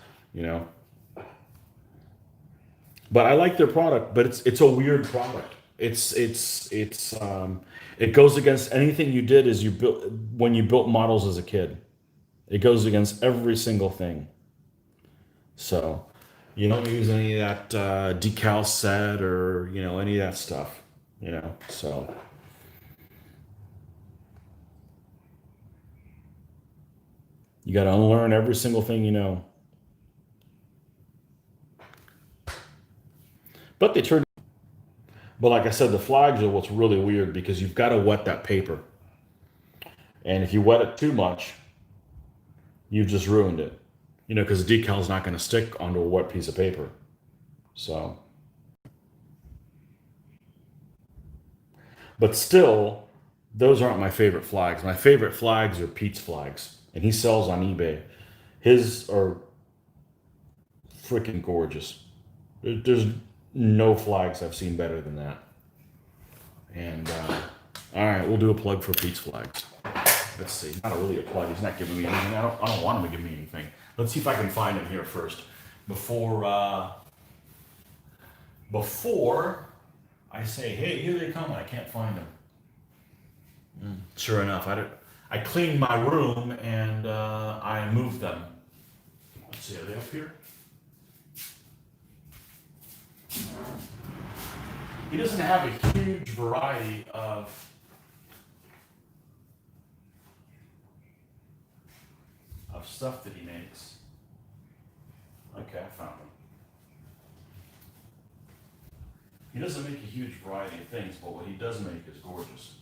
But I like their product, but it's a weird product. It goes against anything you did as you built when you built models as a kid. It goes against every single thing. So you don't use any of that decal set or, any of that stuff, so. You got to unlearn every single thing you know. But they turn. But like I said, the flags are what's really weird because you've got to wet that paper. And if you wet it too much, you've just ruined it. Because the decal's not going to stick onto a wet piece of paper. So. But still, those aren't my favorite flags. My favorite flags are Pete's flags. And he sells on eBay. His are freaking gorgeous. There's no flags I've seen better than that. And all right, we'll do a plug for Pete's flags. Let's see. Not really a plug. He's not giving me anything. I don't want him to give me anything. Let's see if I can find him here first before I say, hey, here they come. And I can't find them. Sure enough, I cleaned my room and I moved them. Let's see. Are they up here? He doesn't have a huge variety of stuff that he makes. Okay, I found him. He doesn't make a huge variety of things, but what he does make is gorgeous.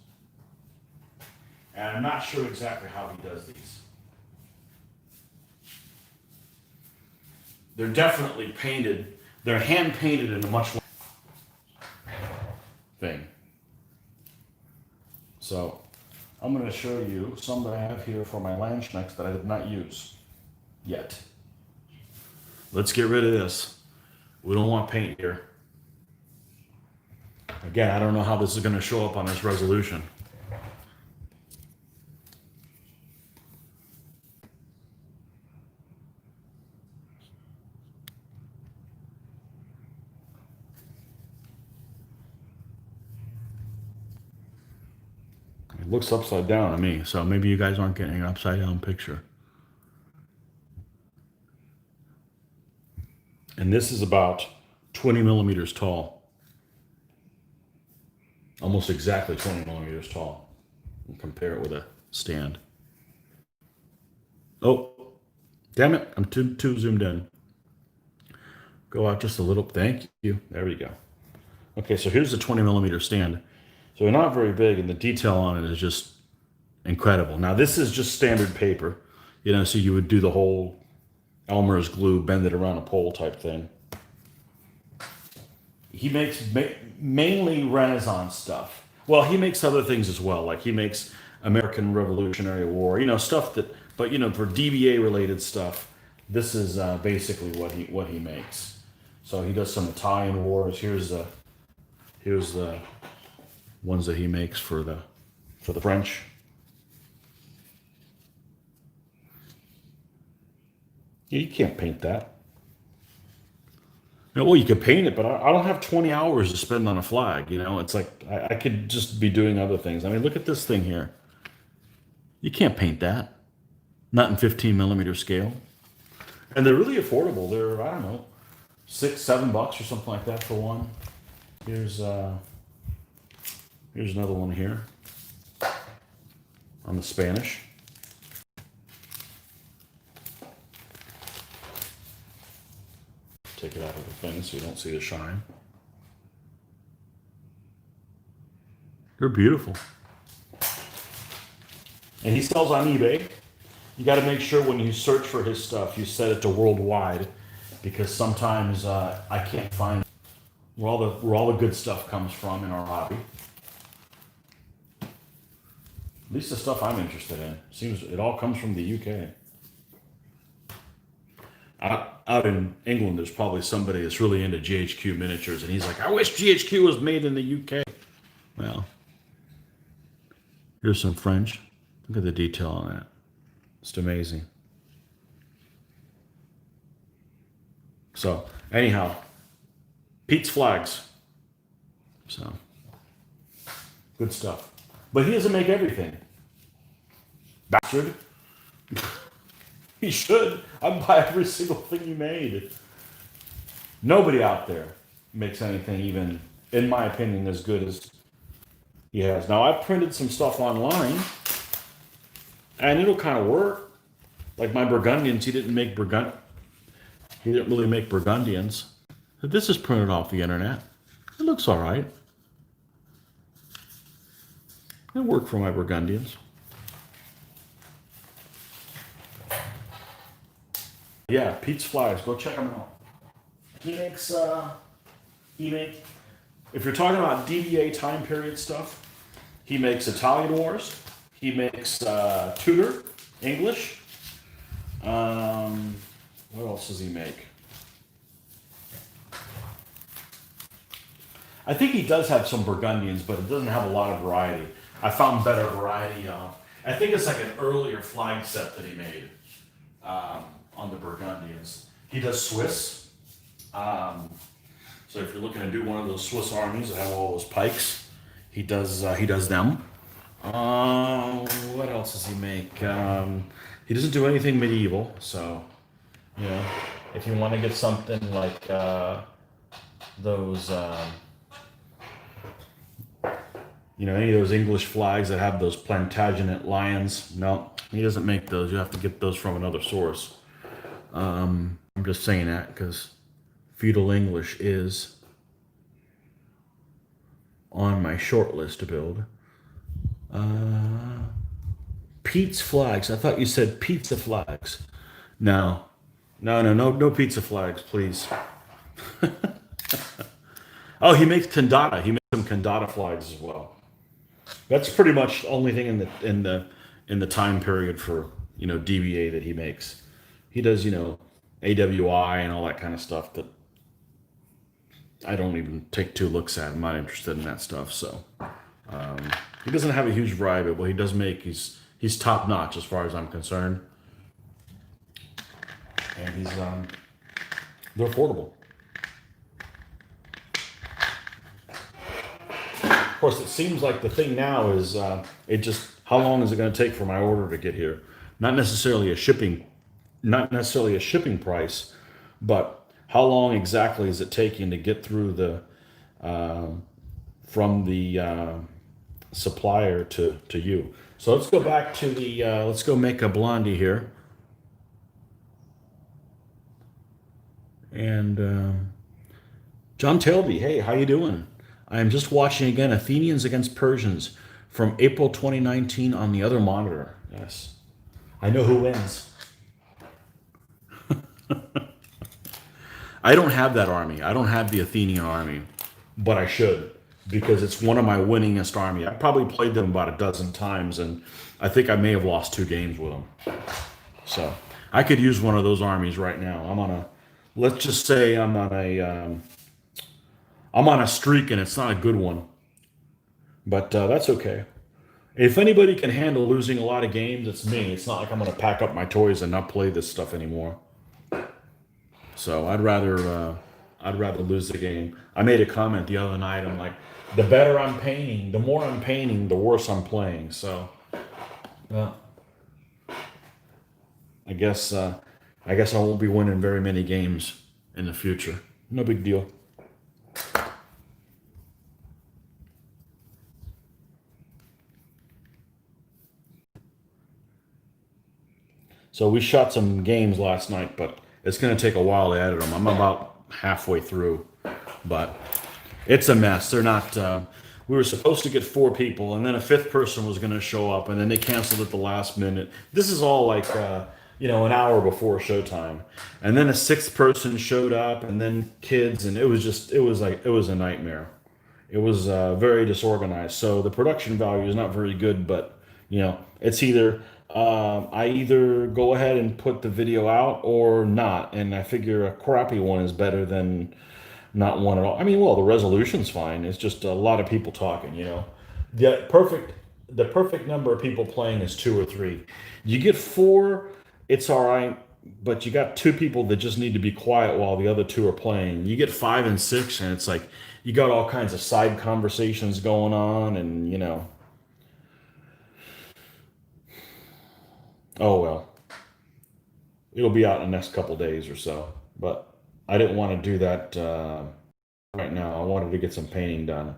And I'm not sure exactly how he does these. They're definitely painted. They're hand painted in a much thing. So I'm going to show you some that I have here for my Landschnecks that I did not use yet. Let's get rid of this. We don't want paint here. Again, I don't know how this is going to show up on this resolution. It looks upside down to me, so maybe you guys aren't getting an upside down picture. And this is about 20 millimeters tall. Almost exactly 20 millimeters tall. And compare it with a stand. Oh, damn it, I'm too zoomed in. Go out just a little, thank you. There we go. Okay, so here's the 20 millimeter stand. So they're not very big, and the detail on it is just incredible. Now this is just standard paper, so you would do the whole Elmer's glue, bend it around a pole type thing. He makes mainly Renaissance stuff. Well, he makes other things as well, like he makes American Revolutionary War, stuff that, but for DBA related stuff, this is basically what he makes. So he does some Italian wars. Here's the ones that he makes for the French. You can't paint that. Well, you could paint it, but I don't have 20 hours to spend on a flag. It's like I could just be doing other things. I mean, look at this thing here. You can't paint that. Not in 15 millimeter scale. And they're really affordable. They're, I don't know, $6-7 or something like that for one. Here's another one here on the Spanish. Take it out of the thing so you don't see the shine. They're beautiful. And he sells on eBay. You got to make sure when you search for his stuff, you set it to worldwide, because sometimes I can't find where all the good stuff comes from in our hobby. At least the stuff I'm interested in. Seems it all comes from the UK. Out in England, there's probably somebody that's really into GHQ miniatures, and he's like, I wish GHQ was made in the UK. Well, here's some French. Look at the detail on that. It's amazing. So, anyhow, Pete's flags. So, good stuff. But he doesn't make everything. Bastard. He should. I'd buy every single thing he made. Nobody out there makes anything even, in my opinion, as good as he has. Now, I've printed some stuff online, and it'll kind of work. Like my Burgundians, he didn't really make Burgundians. But this is printed off the internet. It looks all right. It worked for my Burgundians. Yeah, Pete's Flags. Go check him out. He makes, if you're talking about DBA time period stuff, he makes Italian Wars. He makes Tudor, English. What else does he make? I think he does have some Burgundians, but it doesn't have a lot of variety. I found better variety. I think it's like an earlier flag set that he made on the Burgundians. He does Swiss. So if you're looking to do one of those Swiss armies that have all those pikes, he does them. What else does he make? He doesn't do anything medieval, so you know, if you want to get something like those, any of those English flags that have those Plantagenet lions, no, he doesn't make those. You have to get those from another source. I'm just saying that because feudal English is on my short list to build. Pete's Flags. I thought you said pizza flags. No pizza flags, please. Oh, he makes Condata. He makes some Condata flags as well. That's pretty much the only thing in the time period for DBA that he makes. He does AWI and all that kind of stuff that I don't even take two looks at. I'm not interested in that stuff. So he doesn't have a huge variety, but what he does make, he's top notch as far as I'm concerned. And they're affordable. Of course, it seems like the thing now is how long is it going to take for my order to get here? Not necessarily a shipping price, but how long exactly is it taking to get through from the supplier to you? So let's go back to let's go make a blondie here. And John Telby, hey, how you doing? I am just watching again Athenians against Persians from April 2019 on the other monitor. Yes, I know who wins. I don't have that army. I don't have the Athenian army, but I should because it's one of my winningest army. I probably played them about a dozen times, and I think I may have lost 2 games with them. So I could use one of those armies right now. Let's just say I'm on a streak, and it's not a good one, but that's okay. If anybody can handle losing a lot of games, it's me. It's not like I'm going to pack up my toys and not play this stuff anymore. So I'd rather lose the game. I made a comment the other night. I'm like, the better I'm painting, the more I'm painting, the worse I'm playing. So, well, I guess I won't be winning very many games in the future. No big deal. So we shot some games last night, but it's going to take a while to edit them. I'm about halfway through, but it's a mess. They're not. We were supposed to get 4 people, and then a 5th person was going to show up, and then they canceled at the last minute. This is all like an hour before showtime, and then a 6th person showed up, and then kids, and it was a nightmare. It was very disorganized. So the production value is not very good, but it's either. I either go ahead and put the video out or not, and I figure a crappy one is better than not one at all. I mean, well, the resolution's fine. It's just a lot of people talking. The perfect number of people playing is 2 or 3. You get 4, it's all right, but you got 2 people that just need to be quiet while the other 2 are playing. You get 5 and 6, and it's like you got all kinds of side conversations going on, and oh well. It'll be out in the next couple days or so. But I didn't want to do that right now. I wanted to get some painting done.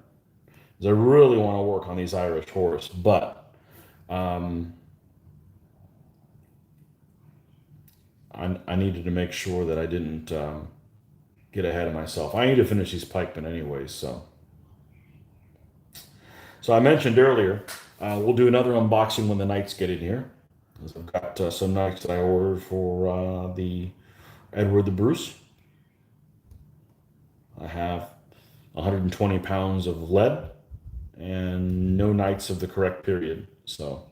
'Cause I really want to work on these Irish horse, but um, I needed to make sure that I didn't get ahead of myself. I need to finish these pikemen anyways, so. So I mentioned earlier, we'll do another unboxing when the knights get in here. I've got some knights that I ordered for the Edward the Bruce. I have 120 pounds of lead and no knights of the correct period. So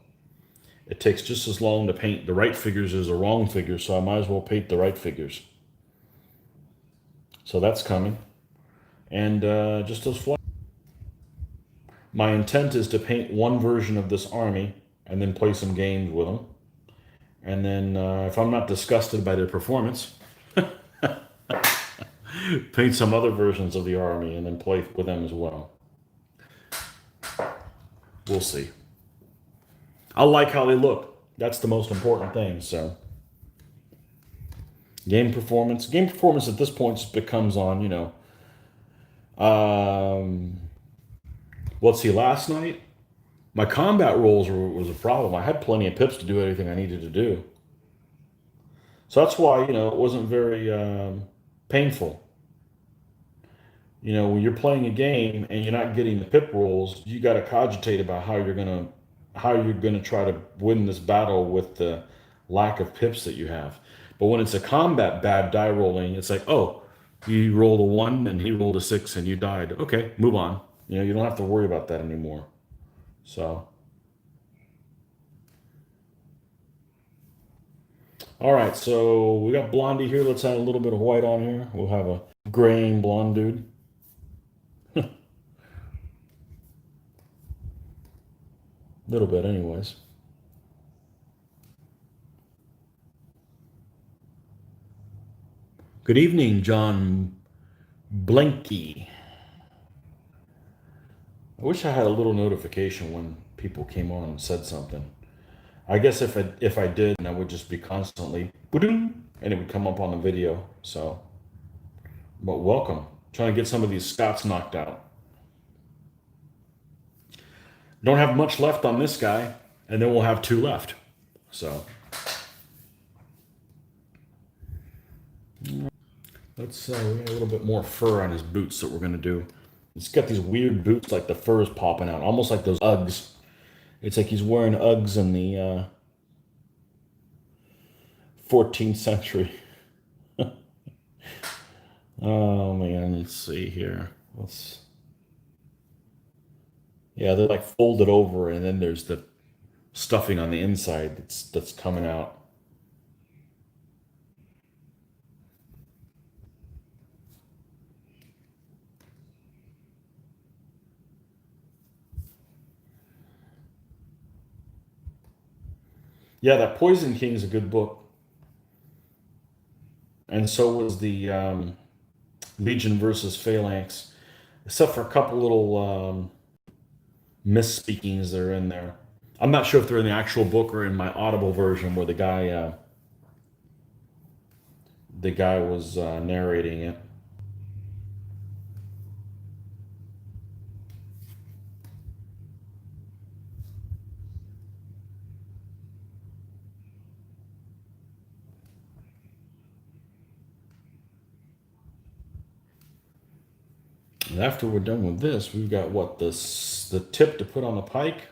it takes just as long to paint the right figures as the wrong figures, so I might as well paint the right figures. So that's coming. And just as flat. My intent is to paint one version of this army and then play some games with them. And then if I'm not disgusted by their performance, paint some other versions of the army and then play with them as well. We'll see. I like how they look. That's the most important thing. So game performance at this point just becomes on, you know, let's see, last night my combat rolls was a problem. I had plenty of pips to do everything I needed to do. So that's why, you know, it wasn't very painful. You know, when you're playing a game and you're not getting the pip rolls, you got to cogitate about how you're gonna try to win this battle with the lack of pips that you have. But when it's a combat bad die rolling, it's like, oh, you rolled a 1 and he rolled a 6 and you died. Okay, move on. You know, you don't have to worry about that anymore. So, all right, so we got Blondie here. Let's add a little bit of white on here. We'll have a graying blonde dude. Little bit anyways. Good evening, John Blanky. I wish I had a little notification when people came on and said something. I guess if I did, then I would just be constantly and it would come up on the video. So, but welcome. Trying to get some of these Scots knocked out. Don't have much left on this guy, and then we'll have 2 left. So let's we got a little bit more fur on his boots that we're gonna do. He's got these weird boots, like the fur is popping out, almost like those Uggs. It's like he's wearing Uggs in the 14th century. Oh man, let's see here. Yeah, they're like folded over, and then there's the stuffing on the inside that's coming out. Yeah, that Poison King is a good book. And so was the Legion versus Phalanx, except for a couple little misspeakings that are in there. I'm not sure if they're in the actual book or in my Audible version where the guy was narrating it. And after we're done with this, we've got what, the tip to put on the pike.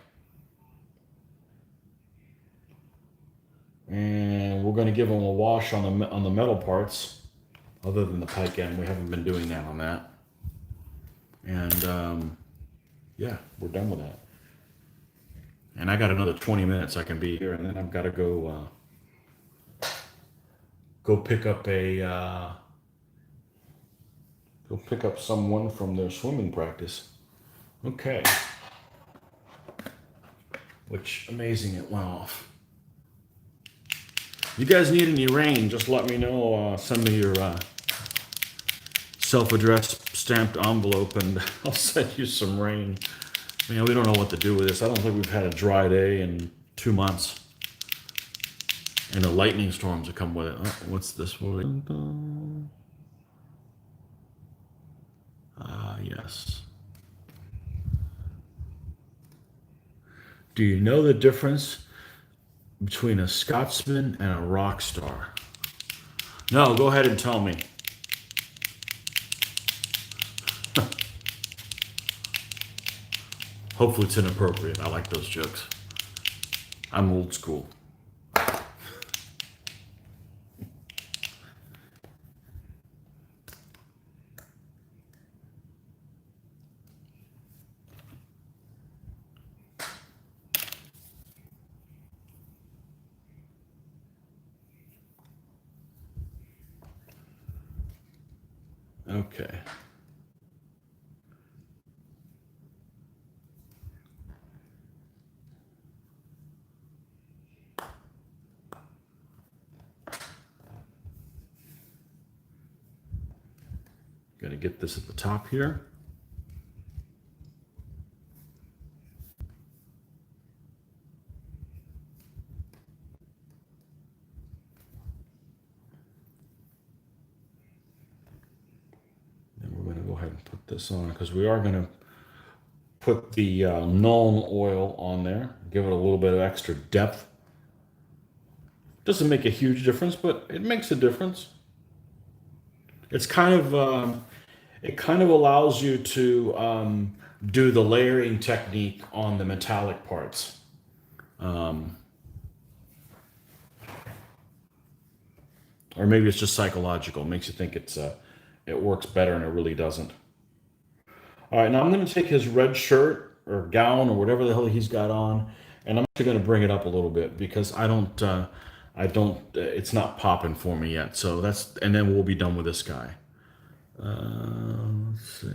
And we're going to give them a wash on the metal parts, other than the pike end. We haven't been doing that on that. And yeah, we're done with that. And I got another 20 minutes I can be here, and then I've got to go pick up someone from their swimming practice. Okay. Which, amazing, it went off. You guys need any rain, just let me know. Send me your self-addressed stamped envelope and I'll send you some rain. Man, we don't know what to do with this. I don't think we've had a dry day in 2 months. And the lightning storms that come with it. Oh, what's this one? Yes. Do you know the difference between a Scotsman and a rock star? No, go ahead and tell me. Hopefully it's inappropriate. I like those jokes. I'm old school. Okay. Gonna get this at the top here. Then we're gonna go ahead and put this on because we are gonna put the Nuln oil on there, give it a little bit of extra depth. Doesn't make a huge difference, but it makes a difference. It's kind of it kind of allows you to do the layering technique on the metallic parts. Or maybe it's just psychological. It makes you think it works better, and it really doesn't. All right, now I'm going to take his red shirt or gown or whatever the hell he's got on, and I'm actually going to bring it up a little bit because it's not popping for me yet. So and then we'll be done with this guy. Let's see.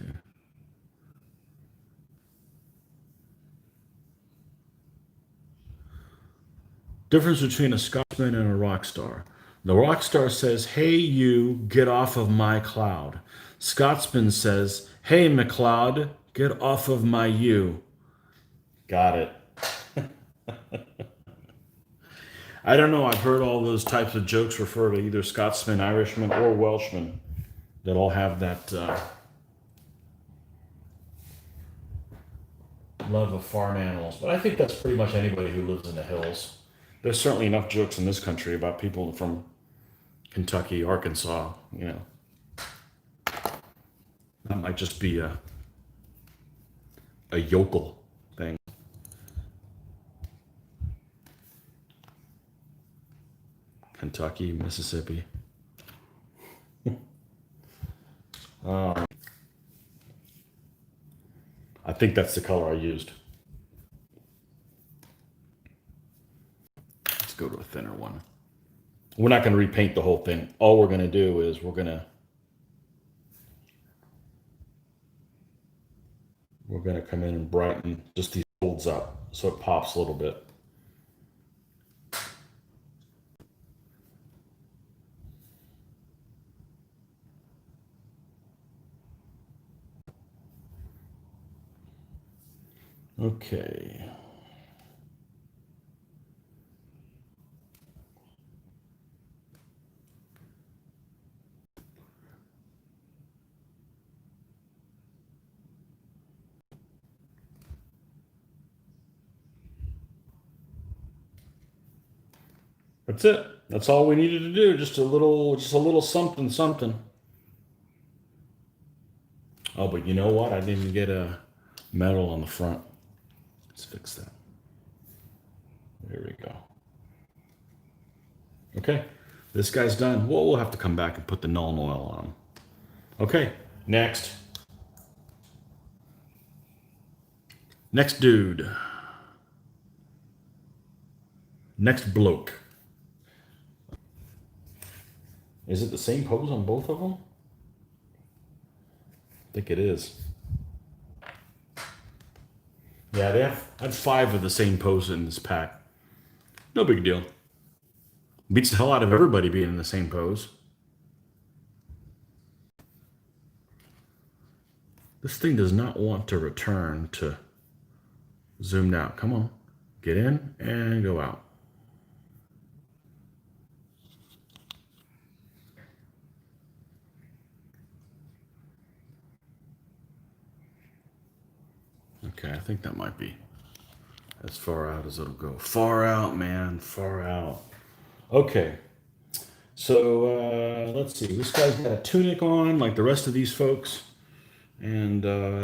Difference between a Scotsman and a rock star. The rock star says, "Hey, you, get off of my cloud." Scotsman says, "Hey, McLeod, get off of my you." Got it. I don't know. I've heard all those types of jokes refer to either Scotsmen, Irishmen, or Welshmen that all have that love of farm animals. But I think that's pretty much anybody who lives in the hills. There's certainly enough jokes in this country about people from Kentucky, Arkansas, you know. That might just be a yokel thing. Kentucky, Mississippi. I think that's the color I used. Let's go to a thinner one. We're not going to repaint the whole thing. All we're going to do is we're going to come in and brighten just these folds up so it pops a little bit. Okay. That's it. That's all we needed to do. Just a little something, something. Oh, but you know what? I didn't get a metal on the front. Let's fix that. There we go. Okay, this guy's done. Well, we'll have to come back and put the Nuln oil on him. Okay, next. Next dude. Next bloke. Is it the same pose on both of them? I think it is. Yeah, I have 5 of the same pose in this pack. No big deal. Beats the hell out of everybody being in the same pose. This thing does not want to return to zoomed out. Come on. Get in and go out. Okay, I think that might be as far out as it'll go. Far out, man, far out. Okay, so let's see. This guy's got a tunic on, like the rest of these folks, and we'll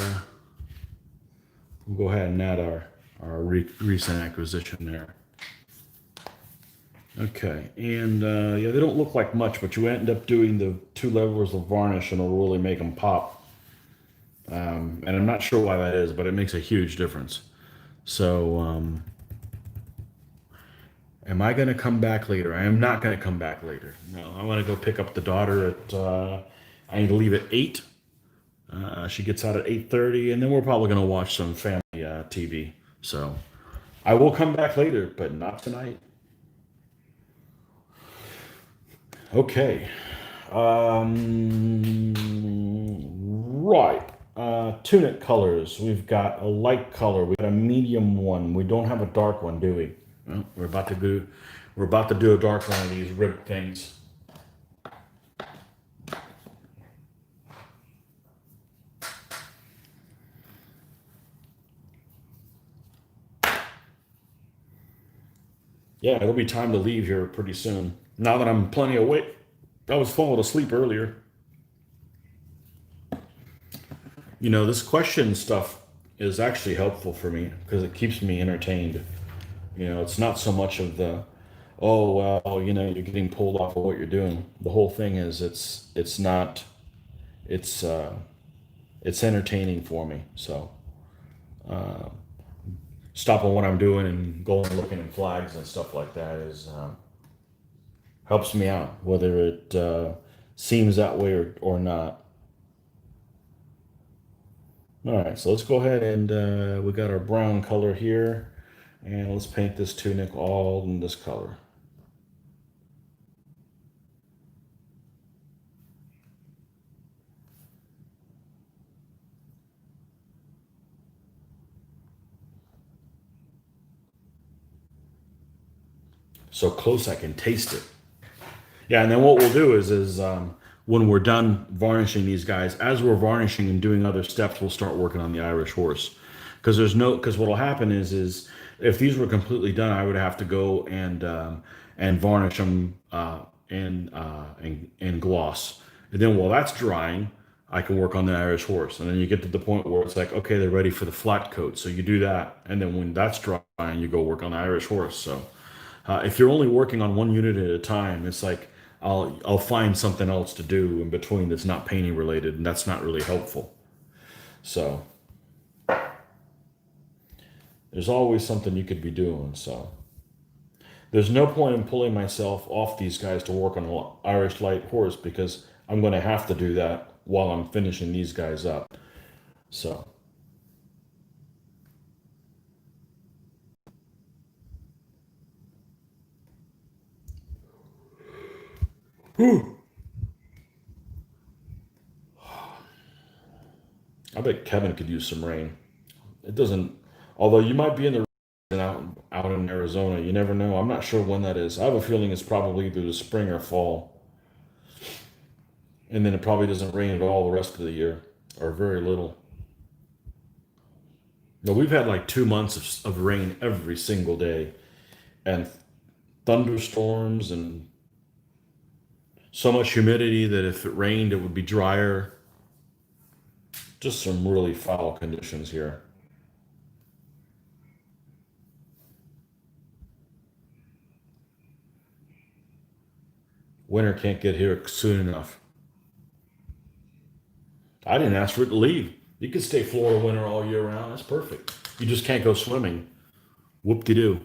go ahead and add our recent acquisition there. Okay, and yeah, they don't look like much, but you end up doing the 2 levels of varnish, and it'll really make them pop. And I'm not sure why that is, but it makes a huge difference. So, am I going to come back later? I am not going to come back later. No, I want to go pick up the daughter at. I need to leave at 8. She gets out at 8:30, and then we're probably going to watch some family TV. So, I will come back later, but not tonight. Okay. Right. Tunic colors. We've got a light color. We've got a medium one. We don't have a dark one, do we? Well, we're about to do a dark one of these rib things. Yeah, it'll be time to leave here pretty soon. Now that I'm plenty awake. I was falling asleep earlier. You know, this question stuff is actually helpful for me because it keeps me entertained. You know, it's not so much of the, oh well, you know, you're getting pulled off of what you're doing. The whole thing is it's not it's it's entertaining for me. So stopping what I'm doing and going and looking at flags and stuff like that is helps me out, whether it seems that way or not. All right, so let's go ahead and we got our brown color here, and let's paint this tunic all in this color. So close I can taste it. Yeah, and then what we'll do is when we're done varnishing these guys, as we're varnishing and doing other steps, we'll start working on the Irish horse. Because what'll happen is if these were completely done, I would have to go and varnish them in gloss, and then while that's drying, I can work on the Irish horse, and then you get to the point where it's like, okay, they're ready for the flat coat, so you do that, and then when that's drying, you go work on the Irish horse. So if you're only working on one unit at a time, it's like I'll find something else to do in between that's not painting related, and that's not really helpful. So there's always something you could be doing. So there's no point in pulling myself off these guys to work on an Irish light horse because I'm going to have to do that while I'm finishing these guys up. So. Whew. I bet Kevin could use some rain. It doesn't, although you might be in the out in Arizona. You never know. I'm not sure when that is. I have a feeling it's probably either the spring or fall. And then it probably doesn't rain at all the rest of the year, or very little. No, we've had like 2 months of rain every single day, and thunderstorms, and so much humidity that if it rained, it would be drier. Just some really foul conditions here. Winter can't get here soon enough. I didn't ask for it to leave. You can stay Florida winter all year round. That's perfect. You just can't go swimming. Whoop de doo.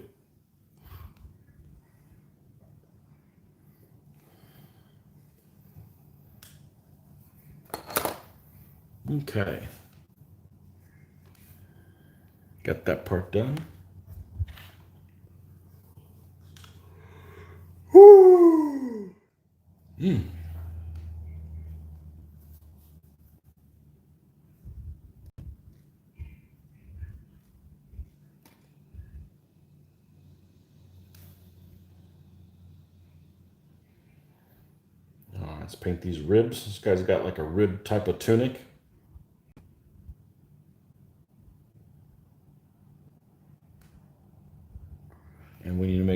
Okay. Got that part done. Woo! Let's paint these ribs. This guy's got like a rib type of tunic.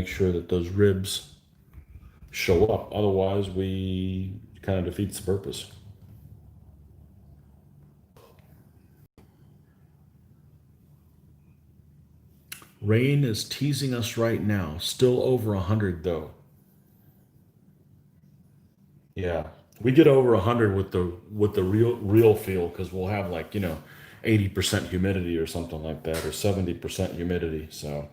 make sure that those ribs show up. Otherwise, we kind of defeats the purpose. Rain is teasing us right now. Still over 100 though. Yeah, we get over 100 with the real feel because we'll have like 80% humidity or something like that, or 70% humidity. So.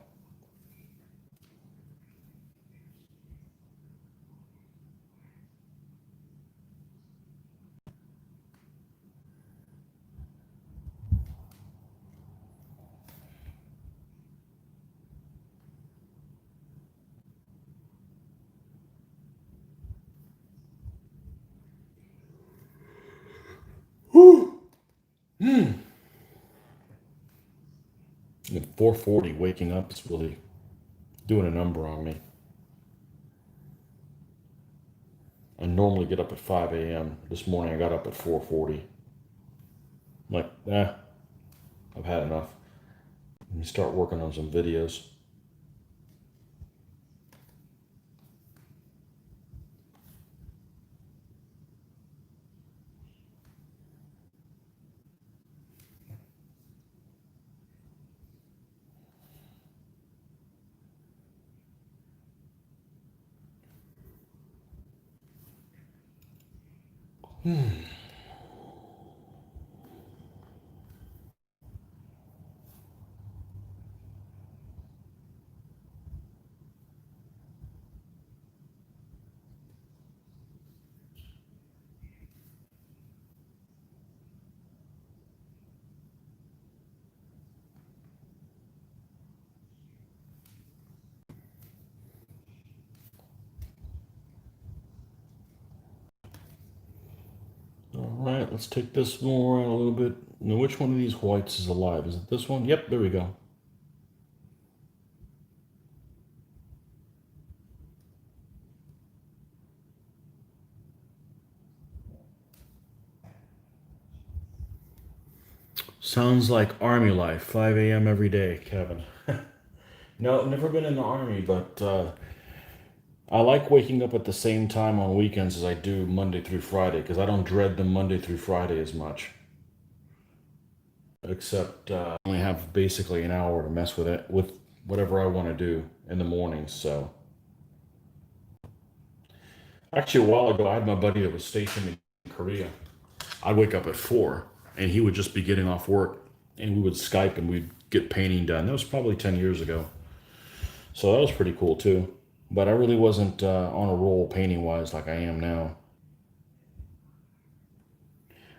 Whew. At 4:40, waking up is really doing a number on me. I normally get up at 5 a.m. This morning I got up at 4:40. I'm like, I've had enough. Let me start working on some videos. All right, let's take this more out a little bit. Now, which one of these whites is alive? Is it this one? Yep, there we go. Sounds like army life, 5 a.m. every day, Kevin. No, never been in the army, but I like waking up at the same time on weekends as I do Monday through Friday because I don't dread the Monday through Friday as much. Except I only have basically an hour to mess with it with whatever I want to do in the mornings. So actually, a while ago, I had my buddy that was stationed in Korea. I'd wake up at 4, and he would just be getting off work, and we would Skype and we'd get painting done. That was probably 10 years ago. So that was pretty cool too. But I really wasn't on a roll painting wise like I am now.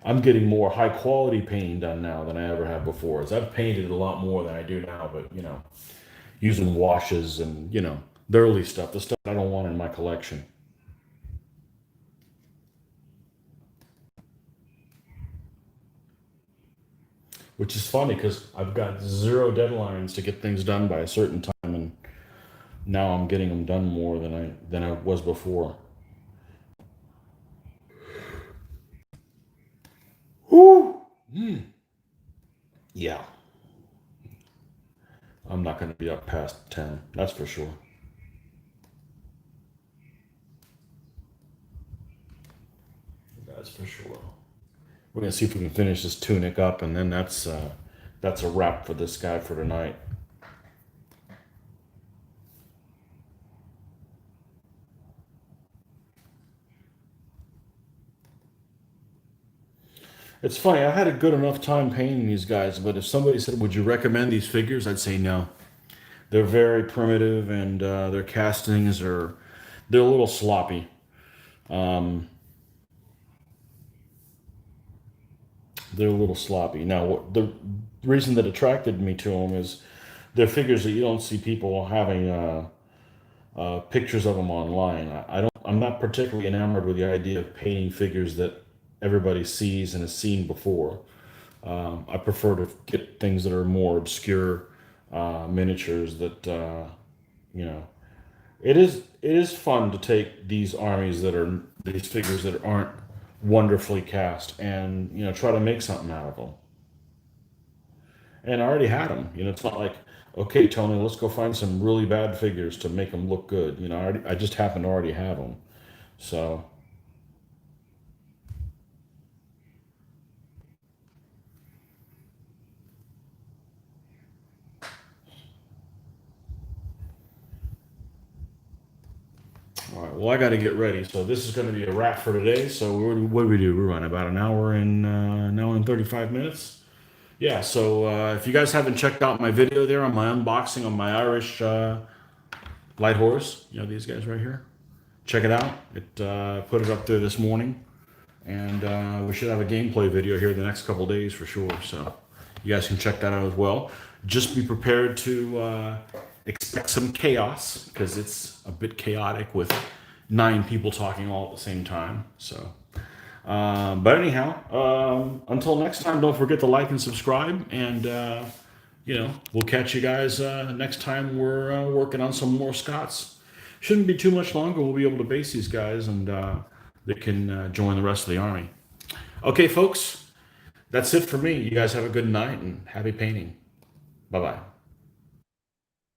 I'm getting more high quality painting done now than I ever have before. As I've painted a lot more than I do now, but using washes and the early stuff, the stuff I don't want in my collection. Which is funny because I've got zero deadlines to get things done by a certain time, and now I'm getting them done more than I was before. Whoo! Yeah, I'm not going to be up past 10. That's for sure. That's for sure. We're gonna see if we can finish this tunic up, and then that's a wrap for this guy for tonight. It's funny. I had a good enough time painting these guys, but if somebody said, "Would you recommend these figures?" I'd say no. They're very primitive, and their castings are they're a little sloppy. Um, they're a little sloppy. Now, what the reason that attracted me to them is they're figures that you don't see people having pictures of them online. I don't. I'm not particularly enamored with the idea of painting figures that everybody sees and has seen before. I prefer to get things that are more obscure miniatures that you know. It is fun to take these armies that are these figures that aren't wonderfully cast and try to make something out of them. And I already had them. It's not like Okay, Tony, let's go find some really bad figures to make them look good. You know, I just happen to already have them. So, all right, well, I got to get ready. So this is going to be a wrap for today. So what do we do? We're running about an hour and 35 minutes. Yeah, so if you guys haven't checked out my video there on my unboxing on my Irish light horse, you know, these guys right here, check it out. It put it up there this morning. And we should have a gameplay video here the next couple days for sure. So you guys can check that out as well. Just be prepared to expect some chaos because it's a bit chaotic with 9 people talking all at the same time. So, but anyhow, until next time, don't forget to like and subscribe. And, you know, we'll catch you guys next time we're working on some more Scots. Shouldn't be too much longer. We'll be able to base these guys and they can join the rest of the army. Okay, folks, that's it for me. You guys have a good night and happy painting. Bye-bye.